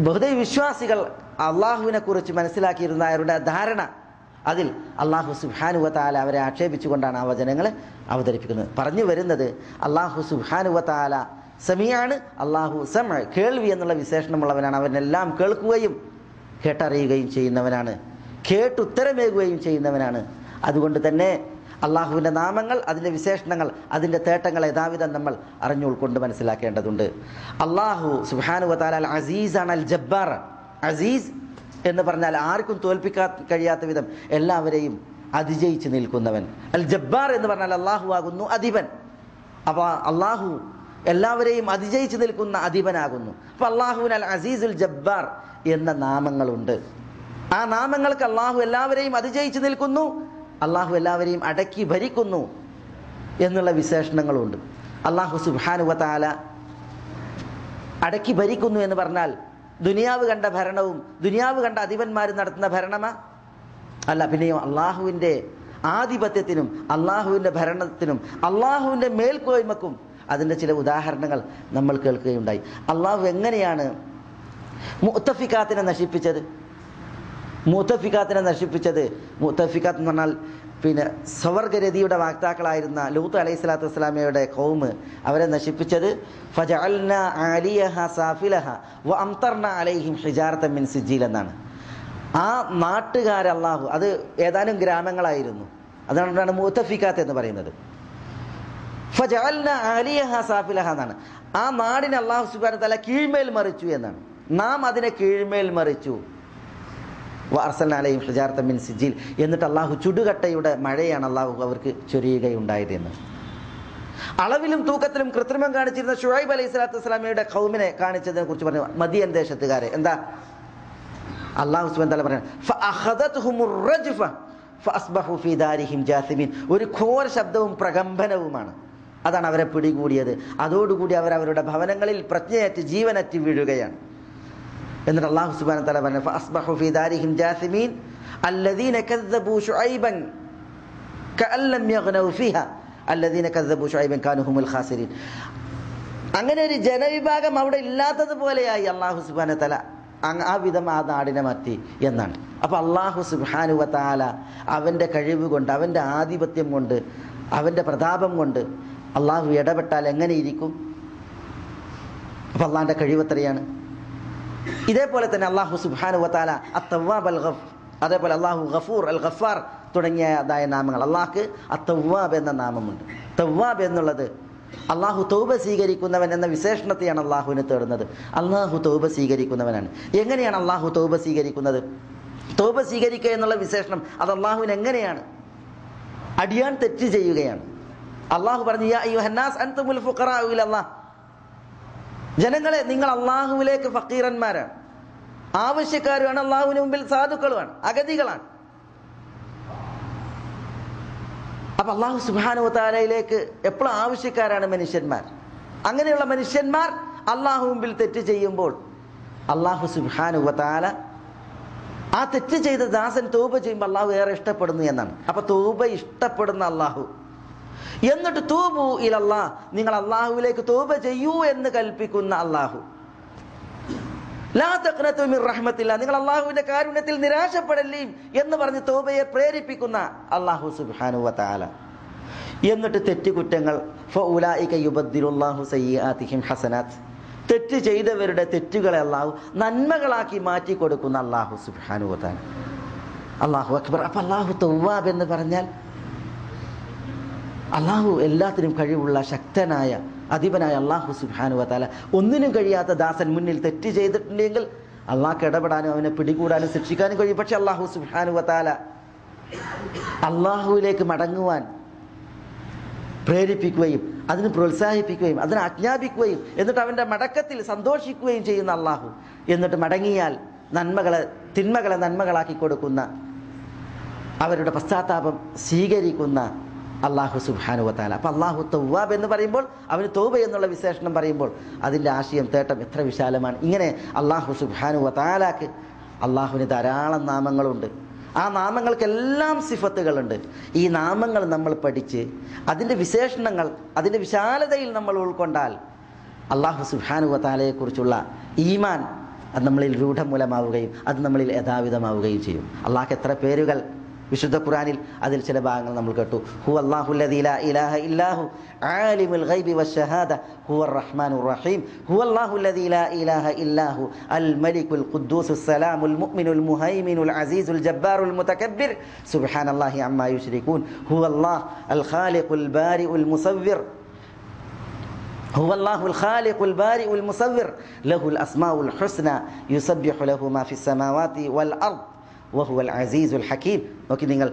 ബഹുദൈവ വിശ്വാസികൾ അള്ളാഹുവിനെ കുറിച്ച് മനസ്സിലാക്കിയിരുന്ന അവരുടെ ധാരണ, അതിൽ അള്ളാഹു സുബ്ഹാനഹു വ തആല അവരെ ആക്ഷേപിച്ചുകൊണ്ടാണ് ആ വചനങ്ങൾ അവതരിപ്പിക്കുന്നത്. പറഞ്ഞു വരുന്നത് അള്ളാഹു സുബ്ഹാനഹു വ തആല സമീഅാണ്, അള്ളാഹു സമഅ് കേൾവി എന്നുള്ള വിശേഷണമുള്ളവനാണ്. അവനെല്ലാം കേൾക്കുകയും കേട്ടറിയുകയും ചെയ്യുന്നവനാണ്, കേട്ടുത്തരമേകുകയും ചെയ്യുന്നവനാണ്. അതുകൊണ്ട് തന്നെ അള്ളാഹുവിൻ്റെ നാമങ്ങൾ, അതിൻ്റെ വിശേഷണങ്ങൾ, അതിൻ്റെ തേട്ടങ്ങൾ യഥാവിധം നമ്മൾ അറിഞ്ഞു ഉൾക്കൊണ്ട് മനസ്സിലാക്കേണ്ടതുണ്ട്. അള്ളാഹു സുബ്ഹാനഹു വ തആല അൽ അസീസാണ്, അൽ ജബ്ബാർ. അസീസ് എന്ന് പറഞ്ഞാൽ ആർക്കും തോൽപ്പിക്കാൻ കഴിയാത്ത വിധം എല്ലാവരെയും അതിജയിച്ച് നിൽക്കുന്നവൻ. അൽ ജബ്ബാർ എന്ന് പറഞ്ഞാൽ അള്ളാഹു ആകുന്നു അധിപൻ. അപ്പോൾ അള്ളാഹു എല്ലാവരെയും അതിജയിച്ച് നിൽക്കുന്ന അധിപനാകുന്നു. അപ്പോൾ അള്ളാഹുവിന് അൽ അസീസുൽ ജബ്ബാർ എന്ന നാമങ്ങളുണ്ട്. ആ നാമങ്ങൾക്ക് അള്ളാഹു എല്ലാവരെയും അതിജയിച്ച് നിൽക്കുന്നു, അള്ളാഹു എല്ലാവരെയും അടക്കി ഭരിക്കുന്നു എന്നുള്ള വിശേഷണങ്ങളുണ്ട്. അള്ളാഹു സുബ്ഹാനഹു വ തആല അടക്കി ഭരിക്കുന്നു എന്ന് പറഞ്ഞാൽ ദുനിയാവ് കണ്ട ഭരണവും ദുനിയാവ് കണ്ട അധിപന്മാരും നടത്തുന്ന ഭരണമാ? അല്ല. പിന്നെയോ അള്ളാഹുവിൻ്റെ ആധിപത്യത്തിനും അള്ളാഹുവിൻ്റെ ഭരണത്തിനും അള്ളാഹുവിൻ്റെ മേൽക്കോയ്മക്കും അതിൻ്റെ ചില ഉദാഹരണങ്ങൾ നമ്മൾ കേൾക്കുകയുണ്ടായി. അള്ളാഹു എങ്ങനെയാണ് മുഅ്തഫിക്കാത്തിനെ നശിപ്പിച്ചത്? മുഅ്തഫിക്കാത്ത് എന്ന് പറഞ്ഞാൽ സ്വർഗരതിയുടെ വാക്താക്കളായിരുന്ന ലൂത്ത് അലൈഹി സ്വലാത്തു വസ്സലാമയുടെ ഖൗമ് അവരെ നശിപ്പിച്ചത് ഫജഅൽനാ ആലിയഹ സാഫിലഹ വഅംതർനാ അലൈഹിം ഹിജാറതൻ മിൻ സിജീൽ എന്നാണ്. ആ നാട്ടുകാർ അള്ളാഹു, അത് ഏതാനും ഗ്രാമങ്ങളായിരുന്നു, അതുകൊണ്ടാണ് മുഅ്തഫിക്കാത്ത് എന്ന് പറയുന്നത്. ഫജഅൽനാ ആലിയഹ സാഫിലഹ എന്നാണ്. ആ നാടിനെ അള്ളാഹു സുബ്ഹാനഹു വ തആല കീഴ്മേൽ മറിച്ചു എന്നാണ്. നാം അതിനെ കീഴ്മേൽ മറിച്ചു. വഅർസൽനാ അലൈഹിം ഹിജാറതൻ മിൻ സിജീൽ. എന്നിട്ട് അള്ളാഹു ചുടുകട്ടയുടെ മഴയാണ് അള്ളാഹു അവർക്ക് ചൊരിയുകയുണ്ടായത് എന്ന്. അളവിലും തൂക്കത്തിലും കൃത്രിമം കാണിച്ചിരുന്ന ശുഐബ് അലൈഹി സ്വലാത്തു വസ്സലാമയുടെ ഖൗമിനെ കാണിച്ചതിനെ കുറിച്ച് പറഞ്ഞു. മദിയൻ ദേശത്തുകാരെ എന്താ അള്ളാഹു സുബ്ഹാനഹു വ തആല പറയുന്നത്? ഫഅഖദത്ഹുമുർ റജ്ഫ ഫഅസ്ബഹു ഫീ ദാരിഹിം ജാസിമീൻ. ഒരു ഘോര ശബ്ദവും പ്രകമ്പനവുമാണ്, അതാണ് അവരെ പിടികൂടിയത്. അതോടുകൂടി അവരവരുടെ ഭവനങ്ങളിൽ പ്രജ്ഞയറ്റ് ജീവനറ്റ് വീഴുകയാണ്. എന്നിട്ട് അല്ലാഹു സുബ്ഹാനഹു വ തആല പറഞ്ഞു ഫഅസ്ബഹു ഫീ ദാരിഹിം ജാസിമീൻ അല്ലദീന കദ്ദബൂ ശുഐബൻ കഅൻ ലം യഗ്നൗ ഫീഹാ അല്ലദീന കദ്ദബൂ ശുഐബൻ കാനൂ ഹുമുൽ ഖാസിരീൻ. അങ്ങനെ ഒരു ജനവിഭാഗം അവിടെ ഇല്ലാത്തതുപോലെയായി അല്ലാഹു സുബ്ഹാനഹു വ തആല ആ വിധം ആ നാടിനെ മാറ്റി എന്നാണ്. അപ്പോൾ അല്ലാഹു സുബ്ഹാനഹു വ തആല അവൻ്റെ കഴിവ് കൊണ്ട്, അവൻ്റെ ആധിപത്യം കൊണ്ട്, അവൻ്റെ പ്രതാപം കൊണ്ട് അള്ളാഹു ഇടപെട്ടാൽ എങ്ങനെയിരിക്കും? അപ്പോൾ അള്ളാഹിൻ്റെ കഴിവെത്രയാണ്. ഇതേപോലെ തന്നെ അള്ളാഹു സുബ്ഹാനഹു വ തആല അത്തവ്വാബ് അൽ ഗഫ്, അതേപോലെ അള്ളാഹു ഗഫൂർ അൽ ഗഫാർ തുടങ്ങിയതായ നാമങ്ങൾ. അള്ളാഹ്ക്ക് അത്തവ്വാബ് എന്ന നാമമുണ്ട്. തവ്വാബ് എന്നുള്ളത് അള്ളാഹു തൗബ സ്വീകരിക്കുന്നവൻ എന്ന വിശേഷണത്തെയാണ് അള്ളാഹുവിന് തേടുന്നത്. അള്ളാഹു തൗബ സ്വീകരിക്കുന്നവനാണ്. എങ്ങനെയാണ് അള്ളാഹു തൗബ സ്വീകരിക്കുന്നത്? തൗബ സ്വീകരിക്കുക എന്നുള്ള വിശേഷണം അത് അള്ളാഹുവിന് എങ്ങനെയാണ്? അടിയാൻ തെറ്റ് ചെയ്യുകയാണ്. അള്ളാഹു പറഞ്ഞു യാ അയ്യുഹന്നാസ് അൻതുമുൽ ഫുഖറാഉ ഇലല്ലാഹ്, ജനങ്ങളെ നിങ്ങൾ അള്ളാഹുവിലേക്ക് ഫക്കീറന്മാരാണ്, ആവശ്യക്കാരുമാണ്, അള്ളാഹുവിന് മുമ്പിൽ സാധുക്കളുമാണ്, അഗതികളാണ്. അപ്പൊ അള്ളാഹു സുബ്ഹാനഹു വ തആലയിലേക്ക് എപ്പോഴും ആവശ്യക്കാരാണ് മനുഷ്യന്മാർ. അങ്ങനെയുള്ള മനുഷ്യന്മാർ അള്ളാഹു മുമ്പിൽ തെറ്റ് ചെയ്യുമ്പോൾ അള്ളാഹു സുബ്ഹാനഹു വ തആല ആ തെറ്റ് ചെയ്ത ദാസൻ തൗബ ചെയ്യുമ്പോൾ അള്ളാഹു ഏറെ ഇഷ്ടപ്പെടുന്നു എന്നാണ്. അപ്പൊ തൗബ ഇഷ്ടപ്പെടുന്ന അള്ളാഹു, എന്നിട്ട് തൂബു ഇലല്ലാഹ്, നിങ്ങൾ അള്ളാഹുവിലേക്ക് തൗബ ചെയ്യൂ എന്ന് കൽപ്പിക്കുന്ന അള്ളാഹു. ലാ തഖ്നതു മിർ റഹ്മത്തില്ലാഹ്, നിങ്ങൾ അള്ളാഹുവിന്റെ കാരുണ്യത്തിൽ നിരാശപ്പെടല്ലേ എന്ന് പറഞ്ഞ് തൗബയെ പ്രേരിപ്പിക്കുന്ന അള്ളാഹു സുബ്ഹാനഹു വ തആല. എന്നിട്ട് തെറ്റുകുറ്റങ്ങൾ ഫഉലൈക യുബദ്ദിലുല്ലാഹു സയ്യിആതിഹിം ഹസനാത്ത്, തെറ്റ് ചെയ്തവരുടെ തെറ്റുകളെ അള്ളാഹു നന്മകളാക്കി മാറ്റി കൊടുക്കുന്ന അള്ളാഹു സുബ്ഹാനഹു വ തആല. അല്ലാഹു അക്ബർ. അപ്പം അള്ളാഹു തവ്വാബ് എന്ന് പറഞ്ഞാൽ അള്ളാഹു എല്ലാത്തിനും കഴിവുള്ള ശക്തനായ അധിപനായ അള്ളാഹു സുബ്ഹാനഹു വ തആല. ഒന്നിനും കഴിയാത്ത ദാസൻ മുന്നിൽ തെറ്റ് ചെയ്തിട്ടുണ്ടെങ്കിൽ അള്ളാഹ്ക്ക് ഇടപെടാനും അവനെ പിടികൂടാനും ശിക്ഷിക്കാനും കഴിയും. പക്ഷെ അള്ളാഹു സുബ്ഹാനഹു വ തആല അള്ളാഹുവിലേക്ക് മടങ്ങുവാൻ പ്രേരിപ്പിക്കുകയും അതിന് പ്രോത്സാഹിപ്പിക്കുകയും അതിനെ ആജ്ഞാപിക്കുകയും എന്നിട്ട് അവൻ്റെ മടക്കത്തിൽ സന്തോഷിക്കുകയും ചെയ്യുന്ന അള്ളാഹു. എന്നിട്ട് മടങ്ങിയാൽ തിന്മകളെ നന്മകളാക്കി കൊടുക്കുന്ന അവരുടെ പശ്ചാത്താപം സ്വീകരിക്കുന്ന അള്ളാഹു സുബ്ഹാനഹു വ തആല. അപ്പോൾ അള്ളാഹു തവ്വാബ് എന്ന് പറയുമ്പോൾ, അവന് തൗബ എന്നുള്ള വിശേഷണം പറയുമ്പോൾ അതിൻ്റെ ആശയം തേട്ടം എത്ര വിശാലമാണ്. ഇങ്ങനെ അള്ളാഹു സുബ്ഹാനഹു വ തആലക്ക് അള്ളാഹുവിന് ധാരാളം നാമങ്ങളുണ്ട്. ആ നാമങ്ങൾക്കെല്ലാം സിഫത്തുകളുണ്ട്. ഈ നാമങ്ങൾ നമ്മൾ പഠിച്ച് അതിൻ്റെ വിശേഷണങ്ങൾ, അതിൻ്റെ വിശാലതയിൽ നമ്മൾ ഉൾക്കൊണ്ടാൽ അള്ളാഹു സുബ്ഹാനഹു വ തആലയെക്കുറിച്ചുള്ള ഈമാൻ അത് നമ്മളിൽ രൂഢമൂലമാവുകയും അത് നമ്മളിൽ യഥാവിധമാവുകയും ചെയ്യും. അള്ളാഹ്ക്ക് എത്ര പേരുകൾ വിശുദ്ധ ഖുർആനിൽ അതിൽ ചില ഭാഗങ്ങൾ നമ്മൾ കേട്ടു. ഹുവല്ലാഹുല്ലദീ ലാ ഇലാഹ ഇല്ലാഹു ആലിമുൽ ഗൈബി വശ്ശഹാദ ഹുവർ റഹ്മാനുർ റഹീം ഹുവല്ലാഹുല്ലദീ ലാ ഇലാഹ ഇല്ലാഹു അൽ മലിക്കുൽ ഖുദ്ദൂസുസ് സലാമുൽ മുഅ്മിനുൽ മുഹൈമിനുൽ അസീസുൽ ജബ്ബാറുൽ മുതകബ്ബിർ സുബ്ഹാനല്ലാഹി അമ്മാ യുശ്രികൂൻ ഹുവല്ലാഹ് അൽ ഖാലിഖുൽ ബാരിഉൽ മുസവ്വിർ ഹുവല്ലാഹുൽ ഖാലിഖുൽ ബാരിഉൽ മുസവ്വിർ ലഹുൽ അസ്മാഉൽ ഹുസ്ന യുസബ്ബിഹു ലഹു മാ ഫിസ് സമാവാതി വൽ അർദ് വഹുവൽ അസീസുൽ ഹക്കീം. നോക്കി നിങ്ങൾ,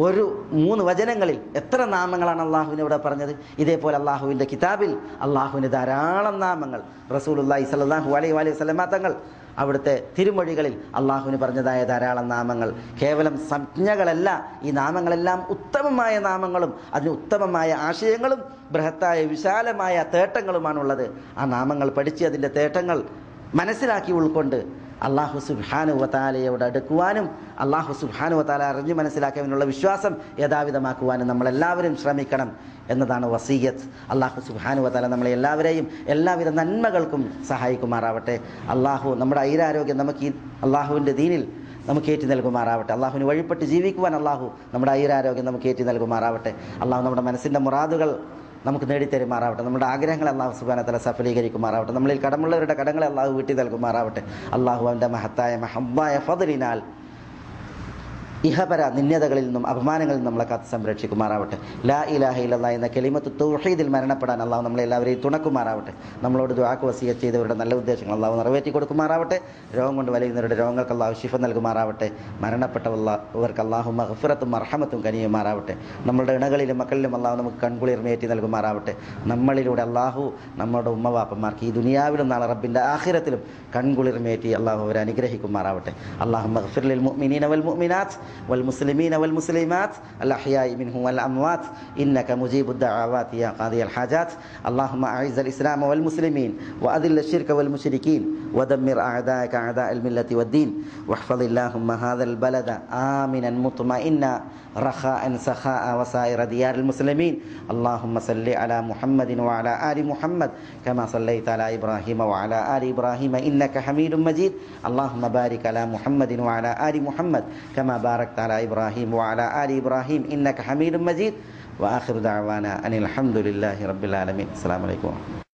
ഒരു 3 വചനങ്ങളിൽ എത്ര നാമങ്ങളാണ് അള്ളാഹുവിനെ ഇവിടെ പറഞ്ഞത്. ഇതേപോലെ അള്ളാഹുവിൻ്റെ കിതാബിൽ അള്ളാഹുവിന് ധാരാളം നാമങ്ങൾ. റസൂലുള്ളാഹി സ്വല്ലല്ലാഹു അലൈഹി വസല്ലം തങ്ങൾ അവിടുത്തെ തിരുമൊഴികളിൽ അള്ളാഹുവിന് പറഞ്ഞതായ ധാരാളം നാമങ്ങൾ കേവലം സംജ്ഞകളല്ല. ഈ നാമങ്ങളെല്ലാം ഉത്തമമായ നാമങ്ങളും അതിന് ഉത്തമമായ ആശയങ്ങളും ബൃഹത്തായ വിശാലമായ തേട്ടങ്ങളുമാണുള്ളത്. ആ നാമങ്ങൾ പഠിച്ച് അതിൻ്റെ തേട്ടങ്ങൾ മനസ്സിലാക്കി ഉൾക്കൊണ്ട് അള്ളാഹു സുബ്ഹാനഹു വ തആലയോട് അടുക്കുവാനും അള്ളാഹു സുബ്ഹാനഹു വ തആല അറിഞ്ഞു മനസ്സിലാക്കാനുള്ള വിശ്വാസം യഥാവിധമാക്കുവാനും നമ്മളെല്ലാവരും ശ്രമിക്കണം എന്നതാണ് വസീയത്ത്. അള്ളാഹു സുബ്ഹാനഹു വ തആല നമ്മളെ എല്ലാവരെയും എല്ലാവിധ നന്മകൾക്കും സഹായിക്കുമാറാവട്ടെ. അള്ളാഹു നമ്മുടെ ഐരാരോഗ്യം നമുക്ക് ഈ അള്ളാഹുവിൻ്റെ ദീനിൽ നമുക്ക് ഏറ്റി നൽകുമാറാവട്ടെ. അള്ളാഹുവിന് വഴിപ്പെട്ട് ജീവിക്കുവാൻ അള്ളാഹു നമ്മുടെ ഐരാരോഗ്യം നമുക്ക് ഏറ്റി നൽകുമാറാവട്ടെ. അള്ളാഹു നമ്മുടെ മനസ്സിൻ്റെ മുറാദുകൾ നമുക്ക് നേടിത്തരുമാറാവട്ടെ. നമ്മുടെ ആഗ്രഹങ്ങളെ അള്ളാഹു സുബ്ഹാനഹു വ തആല സഫലീകരിക്കുമാറാവട്ടെ. നമ്മളിൽ കടമുള്ളവരുടെ കടങ്ങളെ അള്ളാഹു വീട്ടി നൽകുമാറാവട്ടെ. അള്ളാഹു അവൻ്റെ മഹത്തായ മഹബ്ബായ ഫദ്ലിനാൽ ഇഹപര നിന്യതകളിൽ നിന്നും അപമാനങ്ങളിൽ നിന്നും നമ്മളെ കാത്ത് സംരക്ഷിക്കുമാറാവട്ടെ. ലാ ഇലാഹ ഇല്ലല്ലാഹ് എന്ന കലിമത്ത് തൗഹീദിൽ മരണപ്പെടാൻ അള്ളാഹു നമ്മളെല്ലാവരെയും തുണക്കുമാറാവട്ടെ. നമ്മളോട് ദുആക്ക് വസിയത്ത് ചെയ്തവരുടെ നല്ല ഉദ്ദേശങ്ങൾ അള്ളാഹു നിറവേറ്റി കൊടുക്കുമാറാവട്ടെ. രോഗം കൊണ്ട് വലയുന്നവരുടെ രോഗങ്ങൾക്ക് അള്ളാഹു ശിഫ നൽകുമാറാവട്ടെ. മരണപ്പെട്ടവർക്ക് അള്ളാഹു മഗ്ഫിറത്തും മർഹമത്തും കനിയുമാറാവട്ടെ. നമ്മളുടെ ഇണകളിലും മക്കളിലും അള്ളാഹു നമുക്ക് കൺകുളിർമയേറ്റി നൽകുമാറാവട്ടെ. നമ്മളിലൂടെ അള്ളാഹു നമ്മുടെ ഉമ്മവാപ്പന്മാർക്ക് ഈ ദുനിയാവിലും നാളെ റബ്ബിൻ്റെ ആഖിറത്തിലും കൺകുളിർമയേറ്റി അള്ളാഹു അവരെ അനുഗ്രഹിക്കുമാറാവട്ടെ. അള്ളാഹു മഗ്ഫിർ ലിൽ മുഅ്മിനീന വൽ മുഅ്മിനാത്ത് والمسلمين والمسلمات الأحياء منهم والأموات إنك مجيب الدعوات يا قاضي الحاجات. اللهم أعز الإسلام والمسلمين وأذل الشرك والمشركين ودمر أعداءك أعداء الملة والدين واحفظ اللهم هذا البلد آمنا مطمئنا رخاء سخاء وسائر ديار المسلمين. اللهم صل على محمد وعلى آل محمد كما صليت على إبراهيم وعلى آل إبراهيم إنك حميد مجيد. اللهم بارك على محمد وعلى آل محمد كما باركت على إبراهيم وعلى آل إبراهيم إنك حميد مجيد. وآخر دعوانا أن الحمد لله رب العالمين. السلام عليكم.